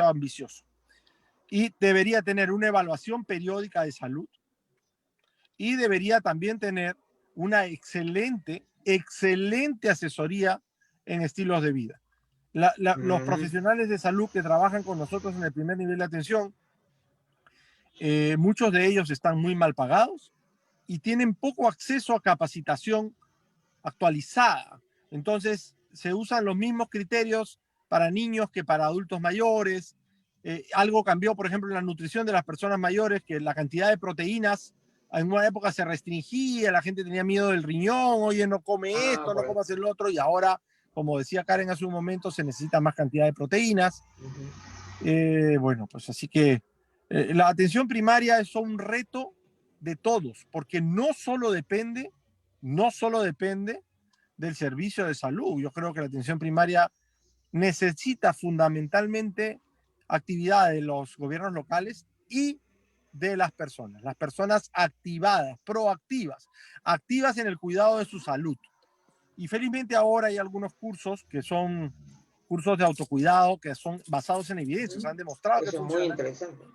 ambicioso. Y debería tener una evaluación periódica de salud y debería también tener una excelente asesoría en estilos de vida. Los profesionales de salud que trabajan con nosotros en el primer nivel de atención, muchos de ellos están muy mal pagados y tienen poco acceso a capacitación actualizada. Entonces, se usan los mismos criterios para niños que para adultos mayores. Algo cambió, por ejemplo, en la nutrición de las personas mayores, que la cantidad de proteínas en una época se restringía, la gente tenía miedo del riñón, oye, no come esto, no comas el otro, y ahora, como decía Karen hace un momento, se necesita más cantidad de proteínas. Bueno, pues así que la atención primaria es un reto de todos, porque no solo depende del servicio de salud. Yo creo que la atención primaria necesita fundamentalmente actividad de los gobiernos locales y de las personas activadas, proactivas, activas en el cuidado de su salud. Y felizmente ahora hay algunos cursos que son cursos de autocuidado que son basados en evidencias, han demostrado que funcionan,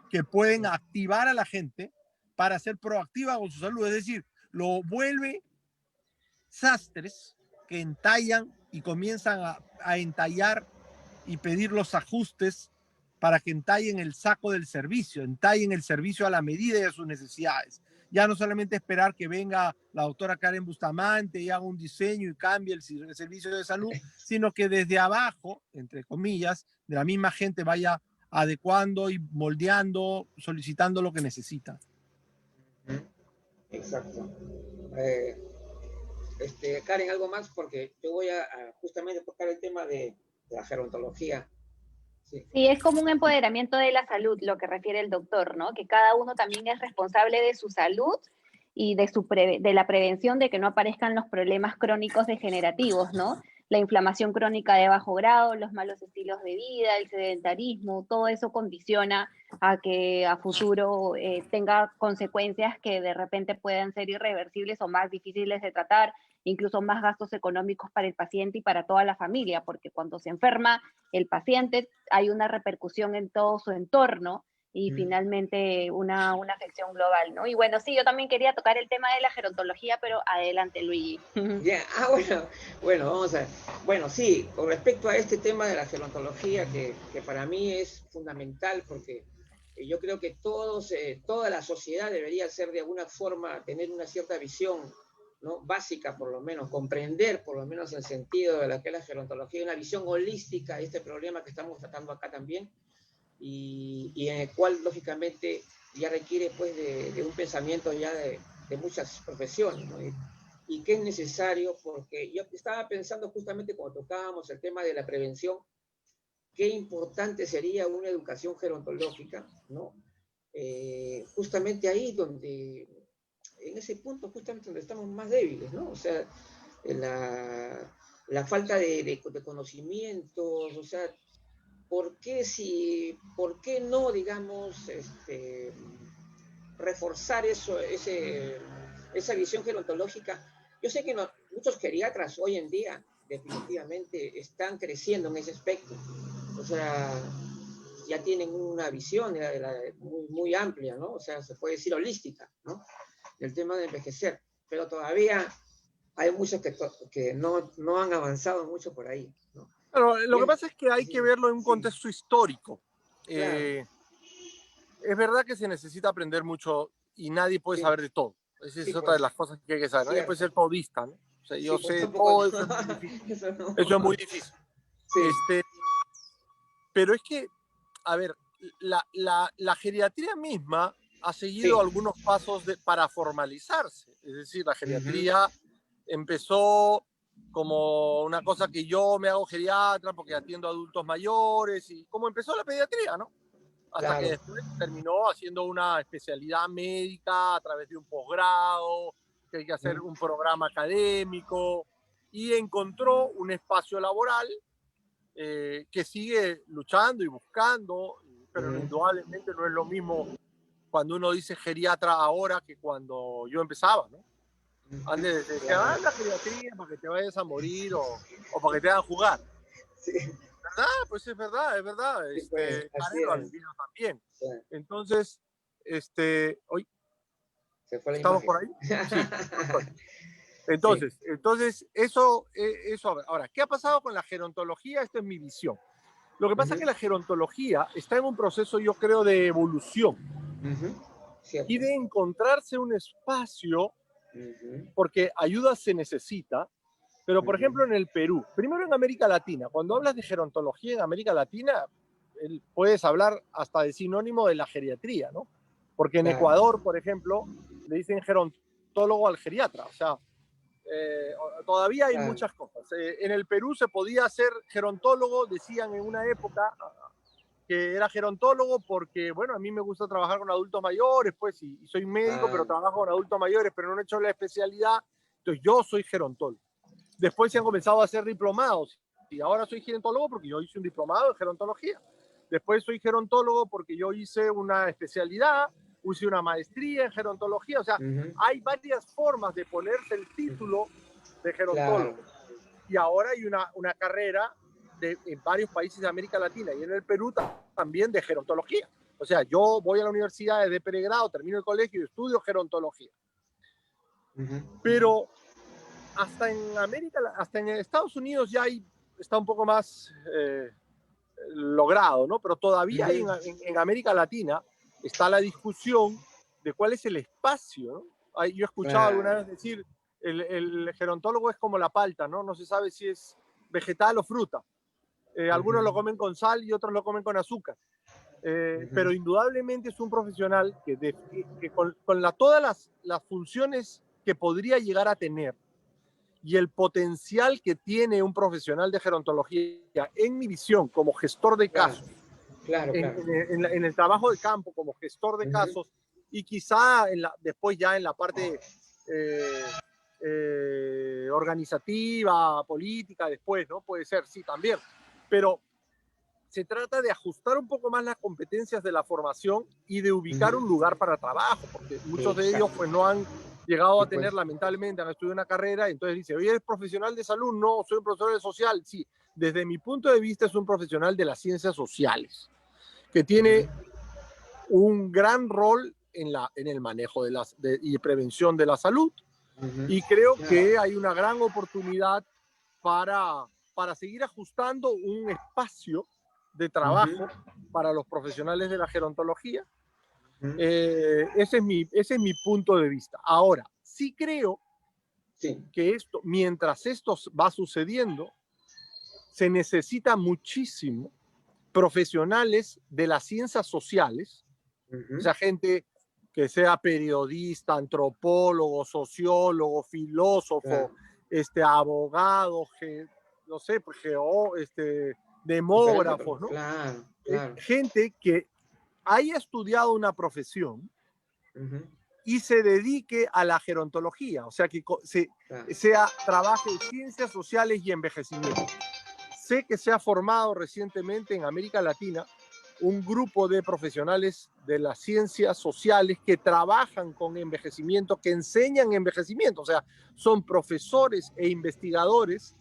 que pueden activar a la gente para ser proactiva con su salud, es decir, lo vuelve sastres que entallan y comienzan a entallar y pedir los ajustes para que entallen el saco del servicio, entallen el servicio a la medida de sus necesidades. Ya no solamente esperar que venga la doctora Karen Bustamante y haga un diseño y cambie el servicio de salud, sino que desde abajo, entre comillas, de la misma gente vaya adecuando y moldeando, solicitando lo que necesita. Exacto. Karen, algo más, porque yo voy a justamente tocar el tema de la gerontología. Sí, es como un empoderamiento de la salud, lo que refiere el doctor, ¿no? Que cada uno también es responsable de su salud y de la prevención de que no aparezcan los problemas crónicos degenerativos, ¿no? La inflamación crónica de bajo grado, los malos estilos de vida, el sedentarismo, todo eso condiciona a que a futuro tenga consecuencias que de repente puedan ser irreversibles o más difíciles de tratar, incluso más gastos económicos para el paciente y para toda la familia, porque cuando se enferma el paciente hay una repercusión en todo su entorno y finalmente una afección global, ¿no? Y bueno, sí, yo también quería tocar el tema de la gerontología, pero adelante, Luigi. Yeah. Bueno, vamos a ver. Bueno, sí, con respecto a este tema de la gerontología, que para mí es fundamental porque yo creo que todos, toda la sociedad debería ser de alguna forma, tener una cierta visión, ¿no? Básica por lo menos, comprender por lo menos el sentido de lo que es la gerontología, una visión holística de este problema que estamos tratando acá también, y en el cual lógicamente ya requiere pues de un pensamiento ya de muchas profesiones, ¿no? Y que es necesario, porque yo estaba pensando justamente cuando tocábamos el tema de la prevención, qué importante sería una educación gerontológica, ¿no? Justamente ahí donde, en ese punto justamente donde estamos más débiles, ¿no? O sea, la falta de conocimientos, o sea, ¿por qué no, digamos, reforzar esa visión gerontológica? Yo sé que muchos geriatras hoy en día definitivamente están creciendo en ese aspecto. O sea, ya tienen una visión muy, muy amplia, ¿no? O sea, se puede decir holística, ¿no? El tema de envejecer. Pero todavía hay muchos que no han avanzado mucho por ahí, ¿no? Pero lo que pasa es que hay sí, que verlo en un contexto histórico. Claro. Es verdad que se necesita aprender mucho y nadie puede Sí. saber de todo. Esa Sí, es otra pues. de las cosas que hay que saber. Nadie puede ser todista, ¿no? O sea, yo Sí, pues, sé tampoco- todo, eso es muy difícil. Eso no. Eso es muy difícil. Sí. Pero es que, a ver, la geriatría misma ha seguido Sí. algunos pasos para formalizarse. Es decir, la geriatría empezó como una cosa que yo me hago geriatra porque atiendo a adultos mayores, y como empezó la pediatría, ¿no? Hasta Claro. que después terminó haciendo una especialidad médica a través de un posgrado, que hay que hacer un programa académico, y encontró un espacio laboral que sigue luchando y buscando, pero indudablemente no es lo mismo cuando uno dice geriatra ahora que cuando yo empezaba, ¿no? Antes decía, anda geriatría para que te vayas a morir o para que te hagan jugar. Sí. ¿Verdad? Pues es verdad, es verdad. Sí, pues, así Carelo ha es. vivido también. Sí. Entonces, hoy Se fue la ¿estamos imagen. por ahí? Sí. Entonces eso, ahora, ¿qué ha pasado con la gerontología? Esta es mi visión. Lo que pasa es que la gerontología está en un proceso, yo creo, de evolución y de encontrarse un espacio, porque ayuda se necesita, pero por ejemplo en el Perú, primero en América Latina, cuando hablas de gerontología en América Latina, puedes hablar hasta de sinónimo de la geriatría, ¿no? Porque en Ecuador, por ejemplo, le dicen gerontólogo al geriatra, o sea, todavía hay muchas cosas. En el Perú se podía ser gerontólogo, decían en una época que era gerontólogo porque, bueno, a mí me gusta trabajar con adultos mayores, pues, y soy médico, pero trabajo con adultos mayores, pero no he hecho la especialidad, entonces yo soy gerontólogo. Después se han comenzado a hacer diplomados, y ahora soy gerontólogo porque yo hice un diplomado de gerontología. Después soy gerontólogo porque yo hice una especialidad, hice una maestría en gerontología. O sea, hay varias formas de ponerse el título de gerontólogo. Y ahora hay una carrera en varios países de América Latina y en el Perú también de gerontología. O sea, yo voy a la universidad de pregrado, termino el colegio y estudio gerontología. Pero hasta en Estados Unidos ya está un poco más logrado, ¿no? Pero todavía en América Latina está la discusión de cuál es el espacio, ¿no? Yo he escuchado alguna vez decir, el gerontólogo es como la palta, ¿no? No se sabe si es vegetal o fruta. Algunos lo comen con sal y otros lo comen con azúcar. Pero indudablemente es un profesional que con todas las funciones que podría llegar a tener y el potencial que tiene un profesional de gerontología, en mi visión, como gestor de casos, en el trabajo de campo, como gestor de casos, y quizá después ya en la parte organizativa, política, después, ¿no? Puede ser, sí, también. Pero se trata de ajustar un poco más las competencias de la formación y de ubicar un lugar para trabajo, porque muchos de ellos pues no han llegado a tener, lamentablemente, han estudiado una carrera, entonces dice, oye, ¿eres profesional de salud? No, soy un profesor social. Sí, desde mi punto de vista es un profesional de las ciencias sociales, que tiene un gran rol en el manejo y prevención de la salud. Y creo que hay una gran oportunidad para seguir ajustando un espacio de trabajo para los profesionales de la gerontología. Ujú. Ese es mi punto de vista. Ahora, sí creo Sí, que mientras esto va sucediendo, se necesita muchísimo profesionales de las ciencias sociales, o sea, gente que sea periodista, antropólogo, sociólogo, filósofo, abogado, no sé, pues, demógrafos, ¿no? Claro, claro. Gente que haya estudiado una profesión Ujú, y se dedique a la gerontología, o sea, que claro. trabaje en ciencias sociales y envejecimiento. Sé que se ha formado recientemente en América Latina un grupo de profesionales de las ciencias sociales que trabajan con envejecimiento, que enseñan envejecimiento, o sea, son profesores e investigadores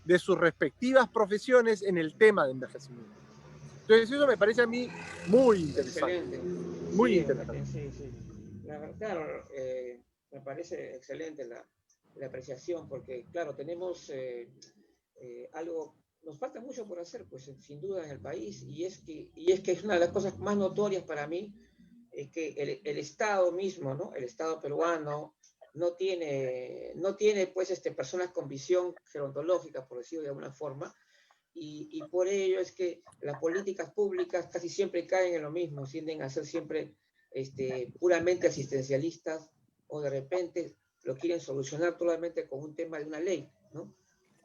de sus respectivas profesiones en el tema de envejecimiento. Entonces eso me parece a mí muy interesante. Excelente. Muy Sí, interesante. sí. Claro, me parece excelente la apreciación, porque, claro, tenemos algo, nos falta mucho por hacer, pues sin duda en el país, y es que es una de las cosas más notorias para mí, es que el Estado mismo, ¿no? El Estado peruano no tiene pues, personas con visión gerontológica, por decirlo de alguna forma, y por ello es que las políticas públicas casi siempre caen en lo mismo, tienden a ser siempre puramente asistencialistas o de repente lo quieren solucionar totalmente con un tema de una ley, ¿no?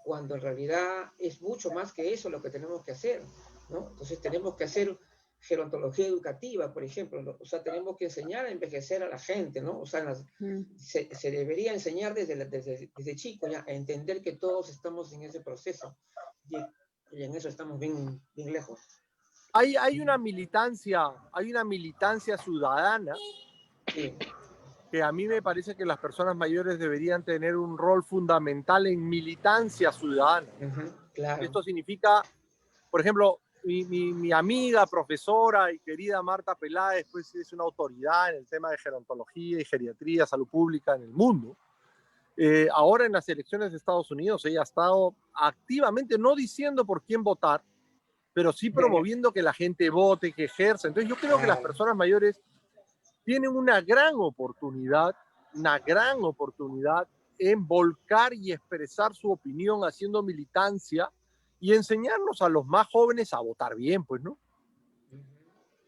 Cuando en realidad es mucho más que eso lo que tenemos que hacer, ¿no? Entonces tenemos que hacer gerontología educativa, por ejemplo, ¿no? O sea, tenemos que enseñar a envejecer a la gente, ¿no? O sea, se debería enseñar desde chico ya a entender que todos estamos en ese proceso y en eso estamos bien lejos. Hay una militancia ciudadana Sí. que a mí me parece que las personas mayores deberían tener un rol fundamental en militancia ciudadana. Claro. Esto significa, por ejemplo, mi amiga, profesora y querida Marta Peláez, pues es una autoridad en el tema de gerontología y geriatría, salud pública en el mundo. Ahora en las elecciones de Estados Unidos ella ha estado activamente, no diciendo por quién votar, pero sí promoviendo que la gente vote, que ejerza. Entonces yo creo que las personas mayores tienen una gran oportunidad en volcar y expresar su opinión haciendo militancia y enseñarnos a los más jóvenes a votar bien, pues, ¿no?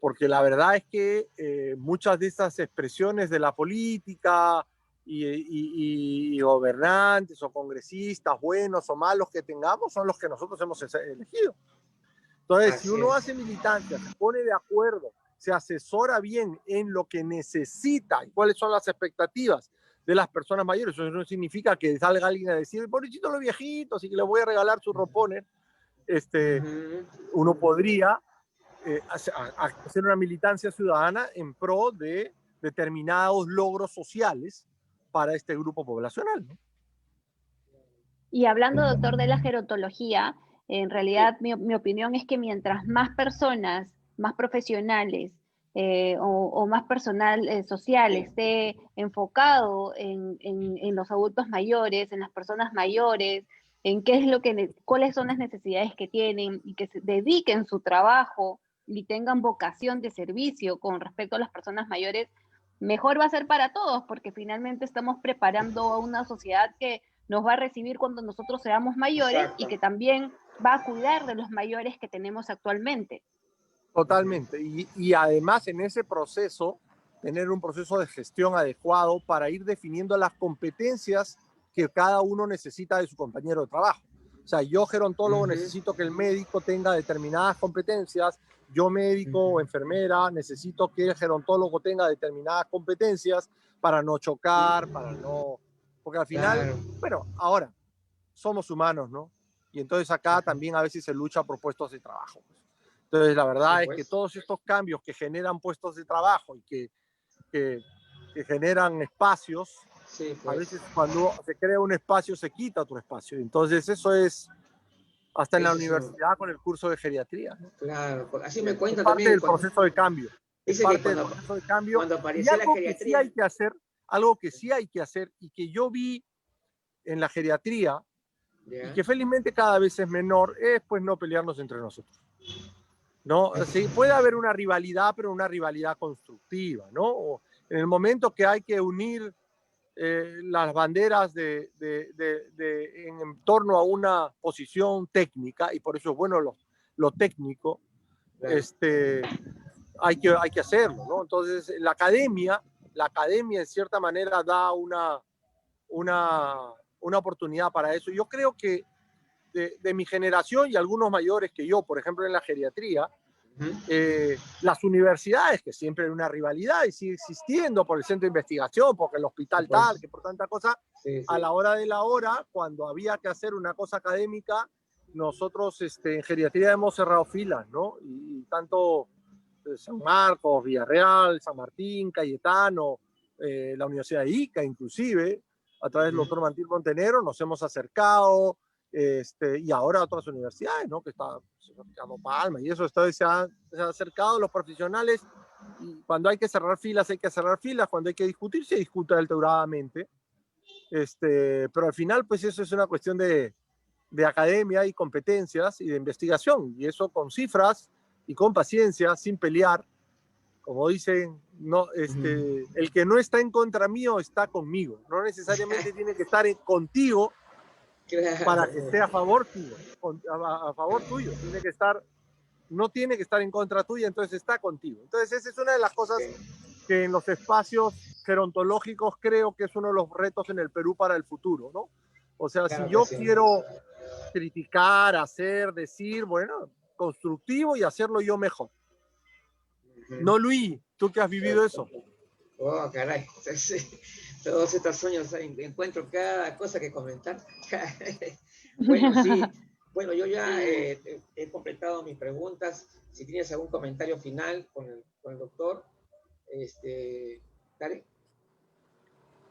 Porque la verdad es que muchas de estas expresiones de la política y gobernantes o congresistas, buenos o malos que tengamos, son los que nosotros hemos elegido. Entonces, Así si uno es. hace militancia, se pone de acuerdo, se asesora bien en lo que necesita y cuáles son las expectativas de las personas mayores, eso no significa que salga alguien a decir, pobrecito los viejitos, y que les voy a regalar sus ropones. Uno podría hacer una militancia ciudadana en pro de determinados logros sociales para este grupo poblacional, ¿no? Y hablando, doctor, de la gerontología, en realidad mi opinión es que mientras más personas, más profesionales o más personal social esté enfocado en los adultos mayores, en las personas mayores, en qué es cuáles son las necesidades que tienen y que se dediquen su trabajo y tengan vocación de servicio con respecto a las personas mayores, mejor va a ser para todos, porque finalmente estamos preparando a una sociedad que nos va a recibir cuando nosotros seamos mayores. Exacto. Y que también va a cuidar de los mayores que tenemos actualmente. Totalmente. Y además en ese proceso, tener un proceso de gestión adecuado para ir definiendo las competencias que cada uno necesita de su compañero de trabajo. O sea, yo gerontólogo necesito que el médico tenga determinadas competencias, yo médico o enfermera necesito que el gerontólogo tenga determinadas competencias para no chocar, para no... Porque al final, bueno, ahora, somos humanos, ¿no? Y entonces acá también a veces se lucha por puestos de trabajo. Entonces la verdad es que todos estos cambios que generan puestos de trabajo y que generan espacios, a veces cuando se crea un espacio se quita otro espacio. Entonces eso es hasta en la universidad con el curso de geriatría, ¿no? Claro, así me cuenta parte también. Del proceso de cambio. Dice parte que cuando, del proceso de cambio. Cuando apareció la geriatría, algo que sí hay que hacer y que yo vi en la geriatría y que felizmente cada vez es menor, es pues no pelearnos entre nosotros. ¿no? Sí, puede haber una rivalidad, pero una rivalidad constructiva, ¿no? O en el momento que hay que unir las banderas en torno a una posición técnica, y por eso es bueno lo técnico, Claro. hay que hacerlo, ¿no? Entonces, la academia en cierta manera da una oportunidad para eso. Yo creo que de mi generación y algunos mayores que yo, por ejemplo, en la geriatría, las universidades, que siempre hay una rivalidad y sigue existiendo por el centro de investigación, porque el hospital Pues, tal, que por tanta cosa, sí, sí. a la hora de la hora, cuando había que hacer una cosa académica, nosotros en geriatría hemos cerrado filas, ¿no? Y tanto San Marcos, Villarreal, San Martín, Cayetano, la Universidad de Ica, inclusive, a través del doctor Martín Montenegro, nos hemos acercado, y ahora a otras universidades, ¿no? Que está Ricardo Palma, y eso se han acercado los profesionales, y cuando hay que cerrar filas, cuando hay que discutir, se discute alternadamente, pero al final, pues eso es una cuestión de academia y competencias y de investigación, y eso con cifras y con paciencia, sin pelear, como dicen, no, el que no está en contra mío está conmigo, no necesariamente tiene que estar contigo para que esté a favor tuyo, tiene que estar, no tiene que estar en contra tuya, entonces está contigo. Entonces esa es una de las cosas que en los espacios gerontológicos creo que es uno de los retos en el Perú para el futuro, ¿no? O sea, Claro si yo que sí. quiero criticar, hacer, decir, bueno, constructivo y hacerlo yo mejor. No, Luis, tú que has vivido eso. Oh, caray. Todos estos sueños, encuentro cada cosa que comentar. Bueno, sí. Bueno, yo ya he completado mis preguntas. Si tienes algún comentario final con el doctor, dale.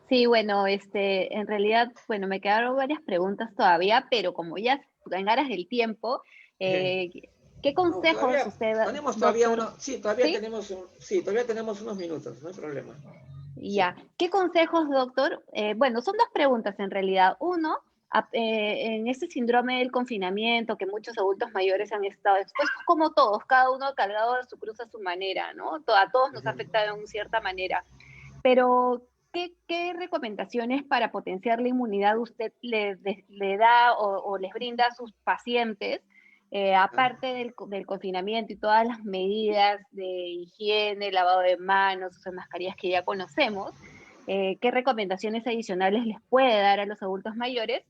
Sí, bueno, en realidad, bueno, me quedaron varias preguntas todavía, pero como ya en aras del tiempo, ¿qué consejos Todavía usted, tenemos todavía doctor? todavía tenemos unos minutos, no hay problema. Ya. ¿Qué consejos, doctor? Bueno, son dos preguntas en realidad. Uno, en este síndrome del confinamiento que muchos adultos mayores han estado expuestos, como todos, cada uno ha cargado su cruz a su manera, ¿no? A todos nos ha afectado de cierta manera. Pero, ¿qué recomendaciones para potenciar la inmunidad usted le da o les brinda a sus pacientes? Aparte del confinamiento y todas las medidas de higiene, lavado de manos, uso de mascarillas que ya conocemos, ¿qué recomendaciones adicionales les puede dar a los adultos mayores?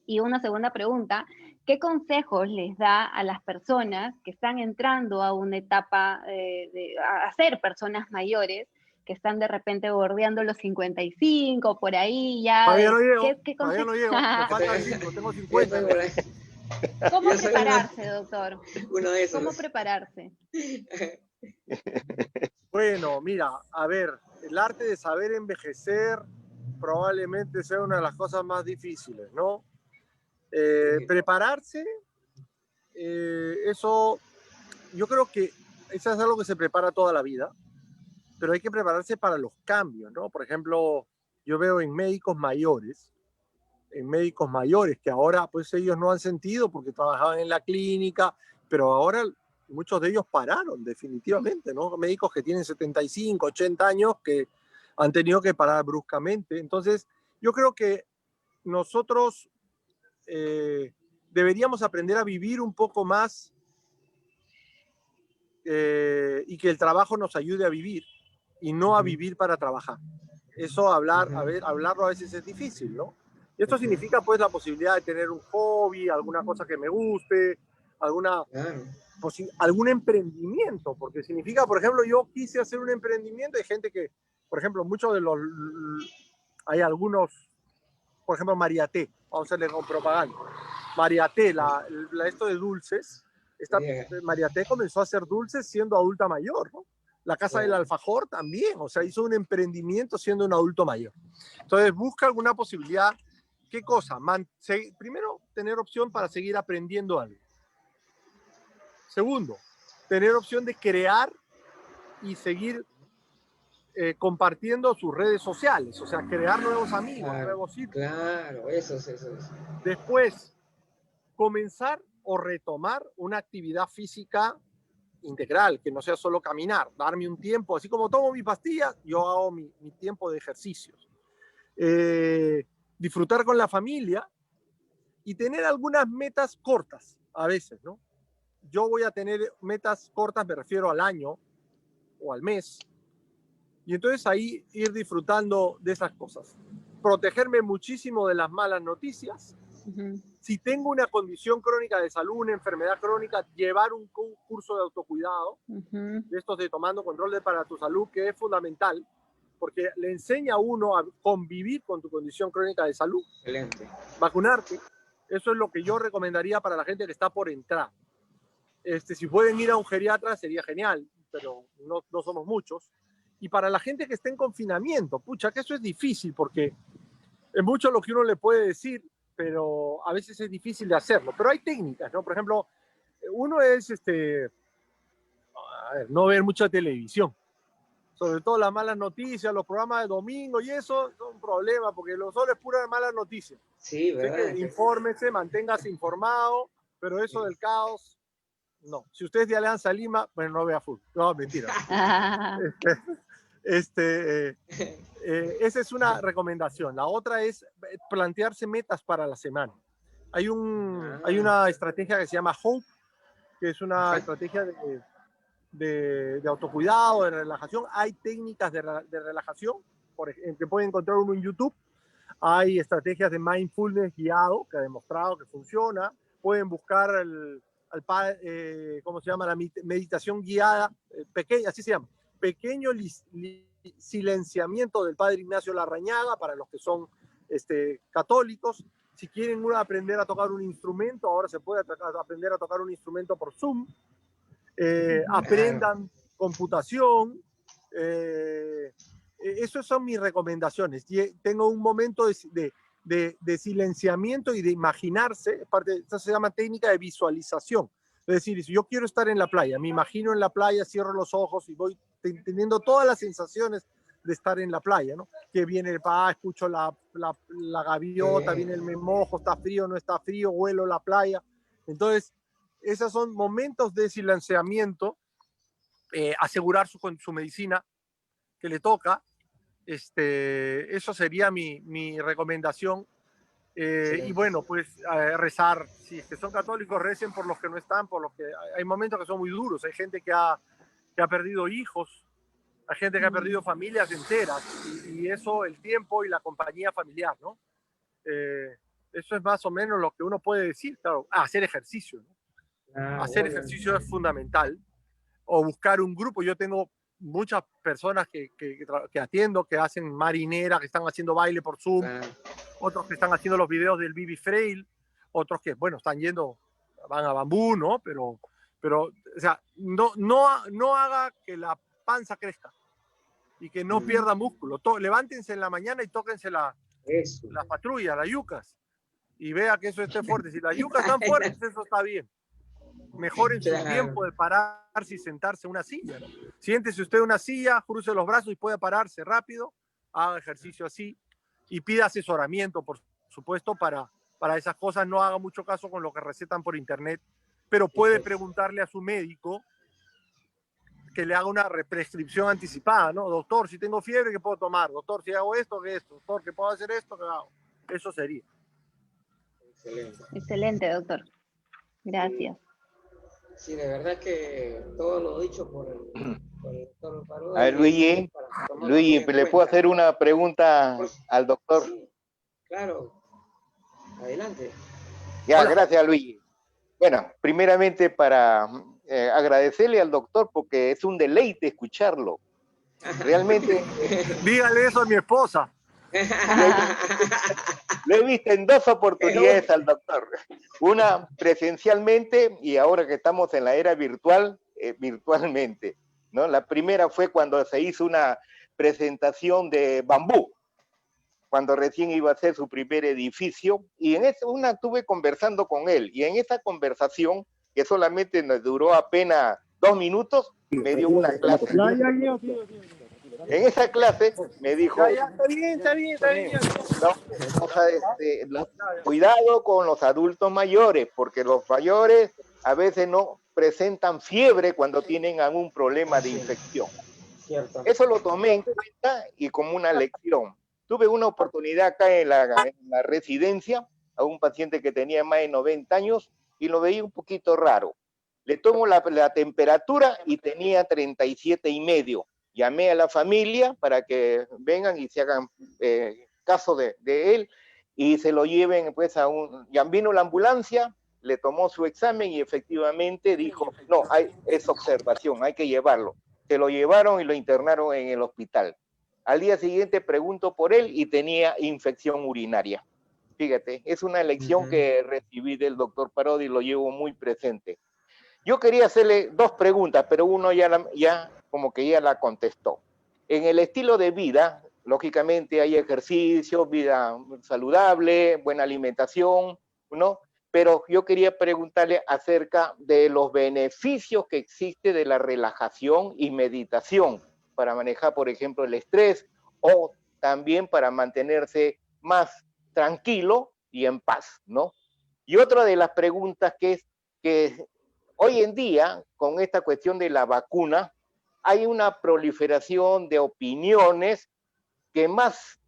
Y una segunda pregunta, ¿qué consejos les da a las personas que están entrando a una etapa a ser personas mayores, que están de repente bordeando los 55, por ahí ya? Todavía no llego, ¿Qué todavía no llego, me faltan 5, tengo 50. ¿Cómo prepararse, doctor? Uno de esos. ¿Cómo prepararse? Bueno, mira, a ver, el arte de saber envejecer probablemente sea una de las cosas más difíciles, ¿no? Prepararse, eso, yo creo que eso es algo que se prepara toda la vida, pero hay que prepararse para los cambios, ¿no? Por ejemplo, yo veo en médicos mayores que ahora pues ellos no han sentido porque trabajaban en la clínica, pero ahora muchos de ellos pararon definitivamente, ¿no? Médicos que tienen 75, 80 años que han tenido que parar bruscamente. Entonces, yo creo que nosotros deberíamos aprender a vivir un poco más y que el trabajo nos ayude a vivir y no a vivir para trabajar. Eso hablarlo a veces es difícil, ¿no? Y esto significa pues la posibilidad de tener un hobby, alguna cosa que me guste, algún emprendimiento, porque significa, por ejemplo, yo quise hacer un emprendimiento, hay gente que, por ejemplo, hay algunos, por ejemplo, Mariaté, vamos a hacerle con propaganda. Mariaté, esto de dulces, Mariaté comenzó a hacer dulces siendo adulta mayor, ¿no? La Casa del Alfajor también, o sea, hizo un emprendimiento siendo un adulto mayor. Entonces, busca alguna posibilidad. ¿Qué cosa? Primero, tener opción para seguir aprendiendo algo. Segundo, tener opción de crear y seguir compartiendo sus redes sociales, o sea, crear nuevos amigos, nuevos sitios. Claro, eso es. Después, comenzar o retomar una actividad física integral, que no sea solo caminar, darme un tiempo, así como tomo mi pastilla, yo hago mi tiempo de ejercicios. Disfrutar con la familia y tener algunas metas cortas a veces, ¿no? Yo voy a tener metas cortas, me refiero al año o al mes, y entonces ahí ir disfrutando de esas cosas. Protegerme muchísimo de las malas noticias. Si tengo una condición crónica de salud, una enfermedad crónica, llevar un curso de autocuidado, de estos de tomando control para tu salud, que es fundamental, porque le enseña a uno a convivir con tu condición crónica de salud. Excelente. Vacunarte, eso es lo que yo recomendaría para la gente que está por entrar. Si pueden ir a un geriatra sería genial, pero no somos muchos. Y para la gente que está en confinamiento, pucha, que eso es difícil, porque es mucho lo que uno le puede decir, pero a veces es difícil de hacerlo. Pero hay técnicas, ¿no? Por ejemplo, uno es no ver mucha televisión. Sobre todo las malas noticias, los programas de domingo y eso son un problema, porque lo solo es pura malas noticias. Sí, ¿verdad? Infórmese, manténgase informado, pero eso del caos, no. Si usted es de Alianza Lima, bueno, no vea fútbol. No, mentira. Esa es una recomendación. La otra es plantearse metas para la semana. Hay una estrategia que se llama HOPE, que es una estrategia de autocuidado, de relajación. Hay técnicas de relajación, por ejemplo, que pueden encontrar uno en YouTube. Hay estrategias de mindfulness guiado, que ha demostrado que funciona. Pueden buscar ¿cómo se llama? La meditación guiada, pequeña, así se llama. Pequeño silenciamiento del Padre Ignacio Larrañaga para los que son católicos. Si quieren aprender a tocar un instrumento, ahora se puede aprender a tocar un instrumento por Zoom. Aprendan computación. Esas son mis recomendaciones. Tengo un momento de silenciamiento y de imaginarse. Esta se llama técnica de visualización. Es decir, si yo quiero estar en la playa, me imagino en la playa, cierro los ojos y voy teniendo todas las sensaciones de estar en la playa, ¿no? Que viene el escucho la gaviota, viene el me mojo, está frío, no está frío, huelo la playa. Entonces, esos son momentos de silenciamiento, asegurar su medicina que le toca. Eso sería mi recomendación. Y bueno, pues rezar, si son católicos, recen por los que no están, por los que hay momentos que son muy duros. Hay gente que ha perdido hijos, hay gente que ha perdido familias enteras, y eso, el tiempo y la compañía familiar, ¿no? Eso es más o menos lo que uno puede decir. Claro, hacer ejercicio, ¿no? Hacer ejercicio es fundamental, o buscar un grupo. Yo tengo muchas personas que atiendo, que hacen marinera, que están haciendo baile por Zoom, otros que están haciendo los videos del Bibi Frail, otros que, bueno, van a Bambú, ¿no? Pero o sea, no haga que la panza crezca y que no pierda músculo. Levántense en la mañana y tóquense la patrulla, las yucas, y vea que eso esté fuerte. Si las yucas están fuertes, eso está bien. Mejoren su tiempo de pararse y sentarse en una silla, ¿no? Siéntese usted en una silla, cruce los brazos y puede pararse rápido, haga ejercicio así y pida asesoramiento, por supuesto, para esas cosas. No haga mucho caso con lo que recetan por internet, pero puede preguntarle a su médico que le haga una prescripción anticipada, ¿no? Doctor, si tengo fiebre, ¿qué puedo tomar? Doctor, si hago esto, ¿qué esto? Doctor, ¿qué puedo hacer esto? ¿Qué hago? Eso sería. Excelente, doctor. Gracias. Sí, de verdad que todo lo dicho por el doctor Parodi. A ver, Luigi, ¿le puedo hacer una pregunta al doctor? Sí, claro. Adelante. Ya, gracias, Luigi. Bueno, primeramente para agradecerle al doctor, porque es un deleite escucharlo. Realmente. Dígale eso a mi esposa. Lo he visto en 2 oportunidades al doctor. Una presencialmente y ahora que estamos en la era virtual, virtualmente, ¿no? La primera fue cuando se hizo una presentación de Bambú, cuando recién iba a hacer su primer edificio, y en una estuve conversando con él, y en esa conversación, que solamente nos duró apenas 2 minutos, me dio una clase. En esa clase me dijo, Está bien. cuidado con los adultos mayores, porque los mayores a veces no presentan fiebre cuando tienen algún problema de Sí. infección. Cierto. Eso lo tomé en cuenta y como una lección. Tuve una oportunidad acá en la residencia a un paciente que tenía más de 90 años y lo veía un poquito raro. Le tomo la temperatura y tenía 37,5. Llamé a la familia para que vengan y se hagan caso de él y se lo lleven pues ya vino la ambulancia, le tomó su examen y efectivamente dijo, no, es observación, hay que llevarlo. Se lo llevaron y lo internaron en el hospital. Al día siguiente pregunto por él y tenía infección urinaria. Fíjate, es una lección que recibí del doctor Parodi y lo llevo muy presente. Yo quería hacerle dos preguntas, pero uno ya como que ya la contestó. En el estilo de vida, lógicamente hay ejercicio, vida saludable, buena alimentación, ¿no? Pero yo quería preguntarle acerca de los beneficios que existe de la relajación y meditación para manejar, por ejemplo, el estrés o también para mantenerse más tranquilo y en paz, ¿no? Y otra de las preguntas que hoy en día, con esta cuestión de la vacuna, hay una proliferación de opiniones que más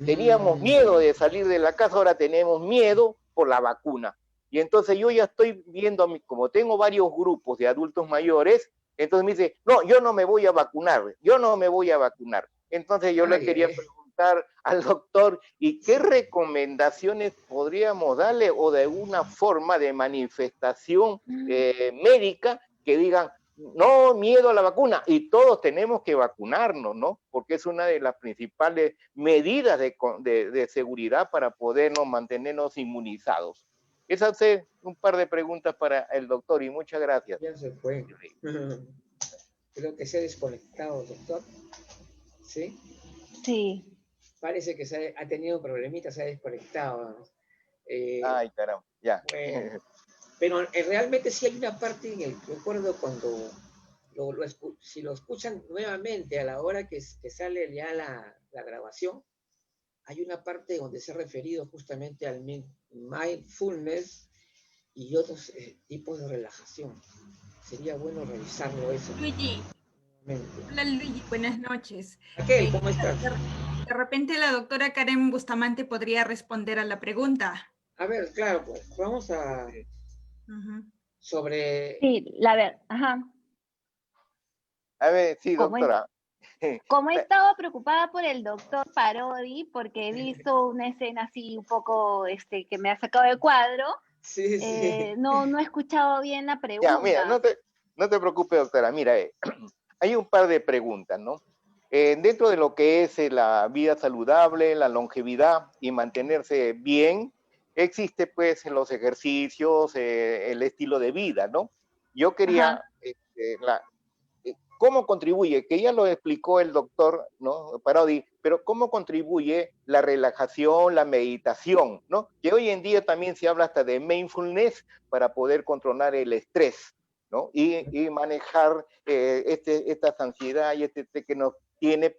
teníamos miedo de salir de la casa, ahora tenemos miedo por la vacuna. Y entonces yo ya estoy viendo, como tengo varios grupos de adultos mayores, entonces me dice, no, yo no me voy a vacunar, yo no me voy a vacunar. Entonces yo le quería preguntar al doctor, ¿y qué recomendaciones podríamos darle o de una forma de manifestación médica que digan, no miedo a la vacuna, y todos tenemos que vacunarnos, ¿no? Porque es una de las principales medidas de seguridad para podernos mantenernos inmunizados. Esas son un par de preguntas para el doctor y muchas gracias. Ya se fue. Creo que se ha desconectado, doctor. ¿Sí? Sí. Parece que ha tenido problemitas, se ha desconectado. Ay, caramba, ya. Bueno, pero realmente sí hay una parte en el que recuerdo cuando si lo escuchan nuevamente a la hora que sale ya la grabación, hay una parte donde se ha referido justamente al mindfulness y otros tipos de relajación. Sería bueno revisarlo eso. Luigi. Hola Luigi, buenas noches. Raquel, ¿cómo estás? De repente la doctora Karen Bustamante podría responder a la pregunta. A ver, claro, pues vamos a... Sobre... Sí, la verdad, ajá. A ver, sí, doctora. Como he estado preocupada por el doctor Parodi, porque he visto una escena así un poco que me ha sacado de cuadro, sí, sí. No he escuchado bien la pregunta. Ya, mira, no te preocupes, doctora. Mira, hay un par de preguntas, ¿no? Dentro de lo que es la vida saludable, la longevidad y mantenerse bien, existe pues los ejercicios, el estilo de vida, ¿no? Yo quería, ¿cómo contribuye? Que ya lo explicó el doctor, ¿no? Parodi, pero ¿cómo contribuye la relajación, la meditación, ¿no? Que hoy en día también se habla hasta de mindfulness para poder controlar el estrés, ¿no? Y manejar esta ansiedad y que nos tiene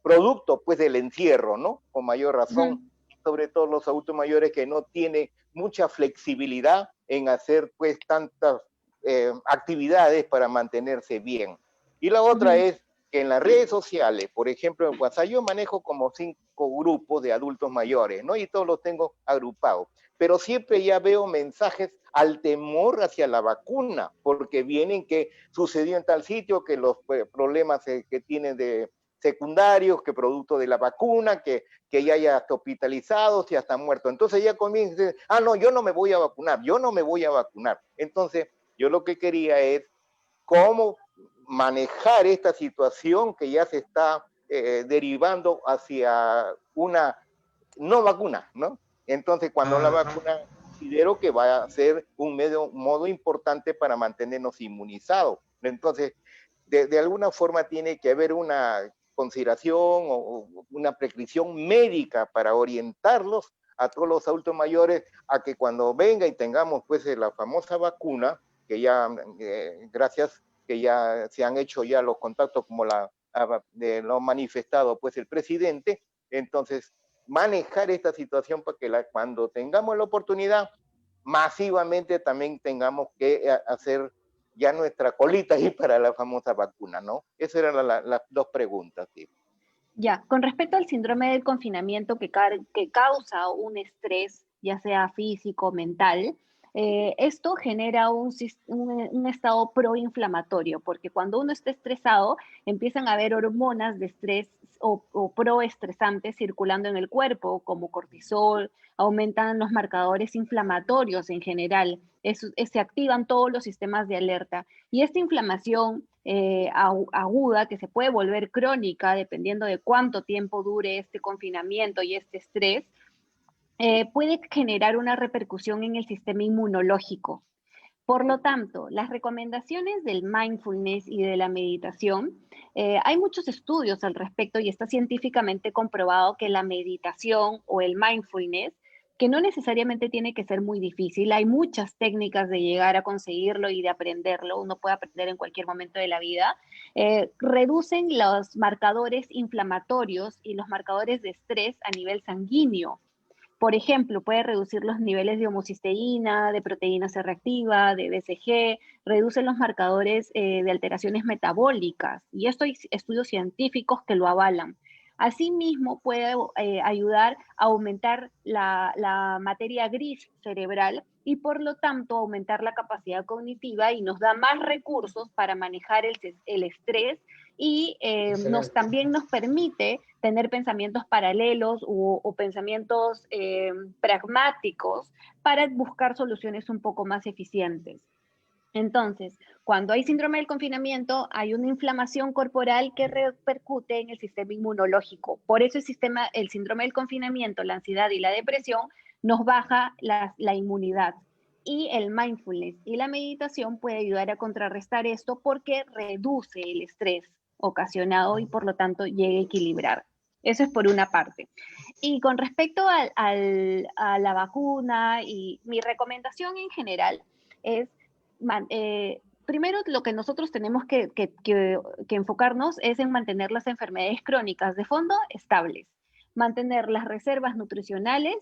producto, pues, del encierro, ¿no? Con mayor razón, sobre todo los adultos mayores que no tienen mucha flexibilidad en hacer, pues, tantas actividades para mantenerse bien. Y la otra es que en las redes sociales, por ejemplo en WhatsApp, yo manejo como 5 grupos de adultos mayores, ¿no? Y todos los tengo agrupados. Pero siempre ya veo mensajes al temor hacia la vacuna, porque vienen que sucedió en tal sitio, que los problemas que tienen de secundarios, que producto de la vacuna, que ya haya hasta hospitalizados y hasta muertos. Entonces ya comienzan, no, yo no me voy a vacunar, yo no me voy a vacunar. Entonces, yo lo que quería es cómo manejar esta situación que ya se está derivando hacia una no vacuna, ¿no? Entonces, cuando la vacuna, considero que va a ser un modo importante para mantenernos inmunizados. Entonces, de alguna forma tiene que haber una consideración o una prescripción médica para orientarlos a todos los adultos mayores a que cuando venga y tengamos pues la famosa vacuna, que ya, gracias, que ya se han hecho ya los contactos como lo ha manifestado pues el presidente, entonces manejar esta situación para que cuando tengamos la oportunidad, masivamente también tengamos que hacer ya nuestra colita ahí para la famosa vacuna, ¿no? Esas eran las dos preguntas, sí. Ya, con respecto al síndrome del confinamiento que causa un estrés, ya sea físico o mental, esto genera un estado proinflamatorio, porque cuando uno está estresado, empiezan a haber hormonas de estrés o proestresantes circulando en el cuerpo, como cortisol, aumentan los marcadores inflamatorios en general, se activan todos los sistemas de alerta. Y esta inflamación aguda, que se puede volver crónica dependiendo de cuánto tiempo dure este confinamiento y este estrés, puede generar una repercusión en el sistema inmunológico. Por lo tanto, las recomendaciones del mindfulness y de la meditación, hay muchos estudios al respecto y está científicamente comprobado que la meditación o el mindfulness, que no necesariamente tiene que ser muy difícil, hay muchas técnicas de llegar a conseguirlo y de aprenderlo, uno puede aprender en cualquier momento de la vida, reducen los marcadores inflamatorios y los marcadores de estrés a nivel sanguíneo. Por ejemplo, puede reducir los niveles de homocisteína, de proteína C reactiva, de BCG, reduce los marcadores de alteraciones metabólicas. Y esto hay estudios científicos que lo avalan. Asimismo, puede ayudar a aumentar la materia gris cerebral y por lo tanto aumentar la capacidad cognitiva y nos da más recursos para manejar el estrés y también nos permite tener pensamientos paralelos o pensamientos pragmáticos para buscar soluciones un poco más eficientes. Entonces, cuando hay síndrome del confinamiento, hay una inflamación corporal que repercute en el sistema inmunológico. Por eso el síndrome del confinamiento, la ansiedad y la depresión nos baja la inmunidad. Y el mindfulness y la meditación puede ayudar a contrarrestar esto porque reduce el estrés ocasionado y por lo tanto llega a equilibrar. Eso es por una parte. Y con respecto a la vacuna, y mi recomendación en general es, primero lo que nosotros tenemos que enfocarnos es en mantener las enfermedades crónicas de fondo estables, mantener las reservas nutricionales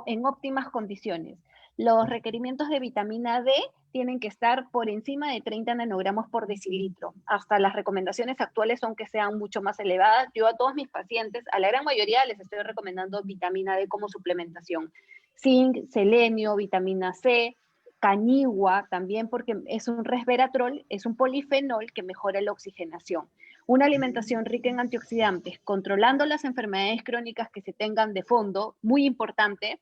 en óptimas condiciones. Los requerimientos de vitamina D tienen que estar por encima de 30 nanogramos por decilitro. Hasta las recomendaciones actuales son que sean mucho más elevadas. Yo a todos mis pacientes, a la gran mayoría, les estoy recomendando vitamina D como suplementación. Zinc, selenio, vitamina C, cañigua también, porque es un resveratrol, es un polifenol que mejora la oxigenación. Una alimentación rica en antioxidantes, controlando las enfermedades crónicas que se tengan de fondo, muy importante.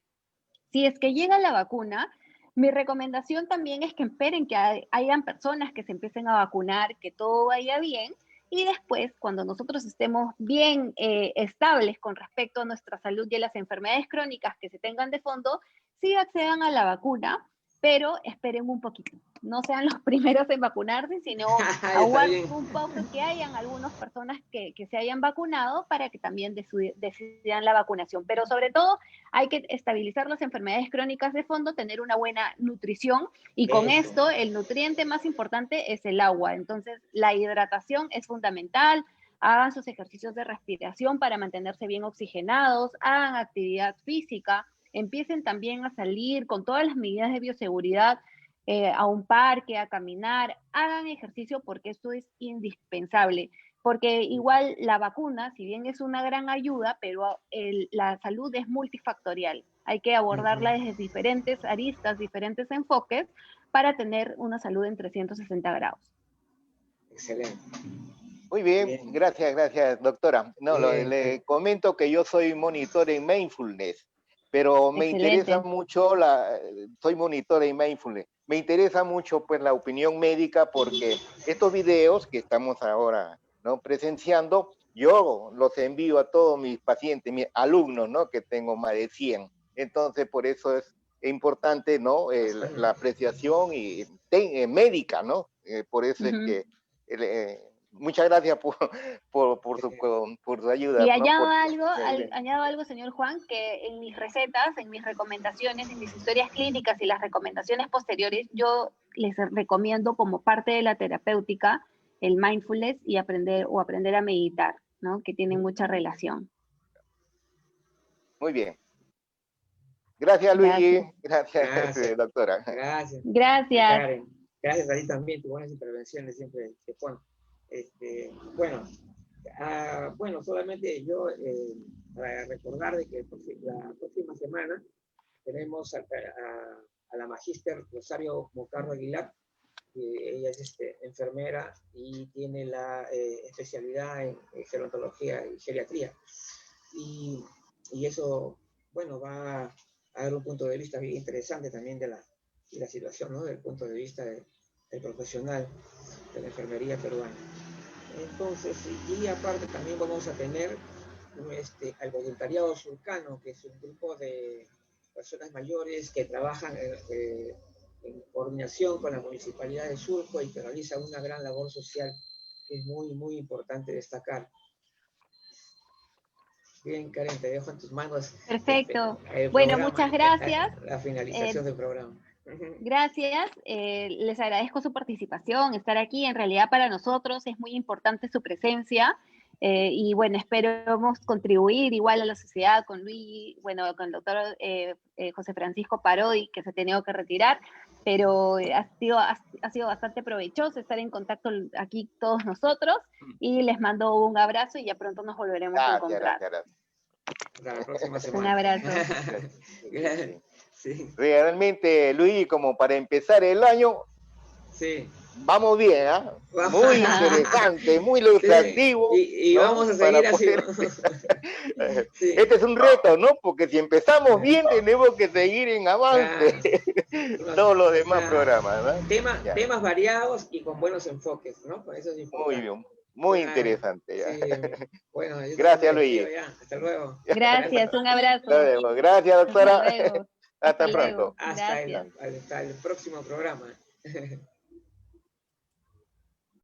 Si es que llega la vacuna, mi recomendación también es que esperen que hayan personas que se empiecen a vacunar, que todo vaya bien, y después, cuando nosotros estemos bien estables con respecto a nuestra salud y a las enfermedades crónicas que se tengan de fondo, sí accedan a la vacuna, pero esperen un poquito. No sean los primeros en vacunarse, sino aguarden un poco que hayan algunas personas que se hayan vacunado para que también decidan la vacunación. Pero sobre todo hay que estabilizar las enfermedades crónicas de fondo, tener una buena nutrición y con esto el nutriente más importante es el agua. Entonces la hidratación es fundamental. Hagan sus ejercicios de respiración para mantenerse bien oxigenados, hagan actividad física, empiecen también a salir con todas las medidas de bioseguridad a un parque, a caminar, hagan ejercicio porque esto es indispensable, porque igual la vacuna, si bien es una gran ayuda, pero la salud es multifactorial, hay que abordarla desde diferentes aristas, diferentes enfoques para tener una salud en 360 grados. Excelente. Muy bien, gracias, doctora. No, le comento que yo soy monitor en mindfulness, pero me interesa mucho soy monitor en mindfulness. Me interesa mucho pues la opinión médica porque estos videos que estamos ahora, ¿no?, presenciando, yo los envío a todos mis pacientes, mis alumnos, ¿no?, que tengo más de 100. Entonces, por eso es importante, ¿no?, la apreciación médica, ¿no? Por eso es que muchas gracias por su ayuda. Y ¿no? añado algo, señor Juan, que en mis recetas, en mis recomendaciones, en mis historias clínicas y las recomendaciones posteriores, yo les recomiendo como parte de la terapéutica el mindfulness y aprender a meditar, ¿no?, que tienen mucha relación. Muy bien. Gracias, Luigi. Gracias. Gracias, doctora. Gracias. Gracias. Karen. Gracias a ti también, tus buenas intervenciones siempre te ponen. Bueno, bueno, solamente yo para recordar de que la próxima semana tenemos a la magíster Rosario Mocarro Aguilar, que ella es enfermera y tiene la especialidad en gerontología y geriatría. Y eso, bueno, va a dar un punto de vista bien interesante también de la situación, ¿no? Del punto de vista del profesional de la enfermería peruana. Entonces, y aparte también vamos a tener al voluntariado surcano, que es un grupo de personas mayores que trabajan en coordinación con la Municipalidad de Surco y que realizan una gran labor social que es muy, muy importante destacar. Bien, Karen, te dejo en tus manos. Perfecto. Bueno, muchas gracias. La finalización del programa. Gracias, les agradezco su participación, estar aquí. En realidad para nosotros es muy importante su presencia y bueno, esperamos contribuir igual a la sociedad con Luis, bueno, con el doctor José Francisco Parodi, que se ha tenido que retirar, pero ha sido bastante provechoso estar en contacto aquí todos nosotros y les mando un abrazo y ya pronto nos volveremos a encontrar. Gracias. Hasta la próxima semana. Un abrazo. Gracias. Sí. Realmente, Luis, como para empezar el año, sí. Vamos bien, ¿ah? ¿Eh? Muy interesante, muy ilustrativo. Sí. Y ¿no? vamos a seguir así. Sí. Este es un reto, ¿no? Porque si empezamos bien, tenemos que seguir en avance. Todos los demás programas, ¿no? Temas variados y con buenos enfoques, ¿no? Por eso es importante. Muy bien, muy interesante. Ya. Sí, bueno, gracias, Luis. Hasta luego. Gracias, un abrazo. Gracias, doctora. Hasta luego. Hasta pronto. Hasta el próximo programa.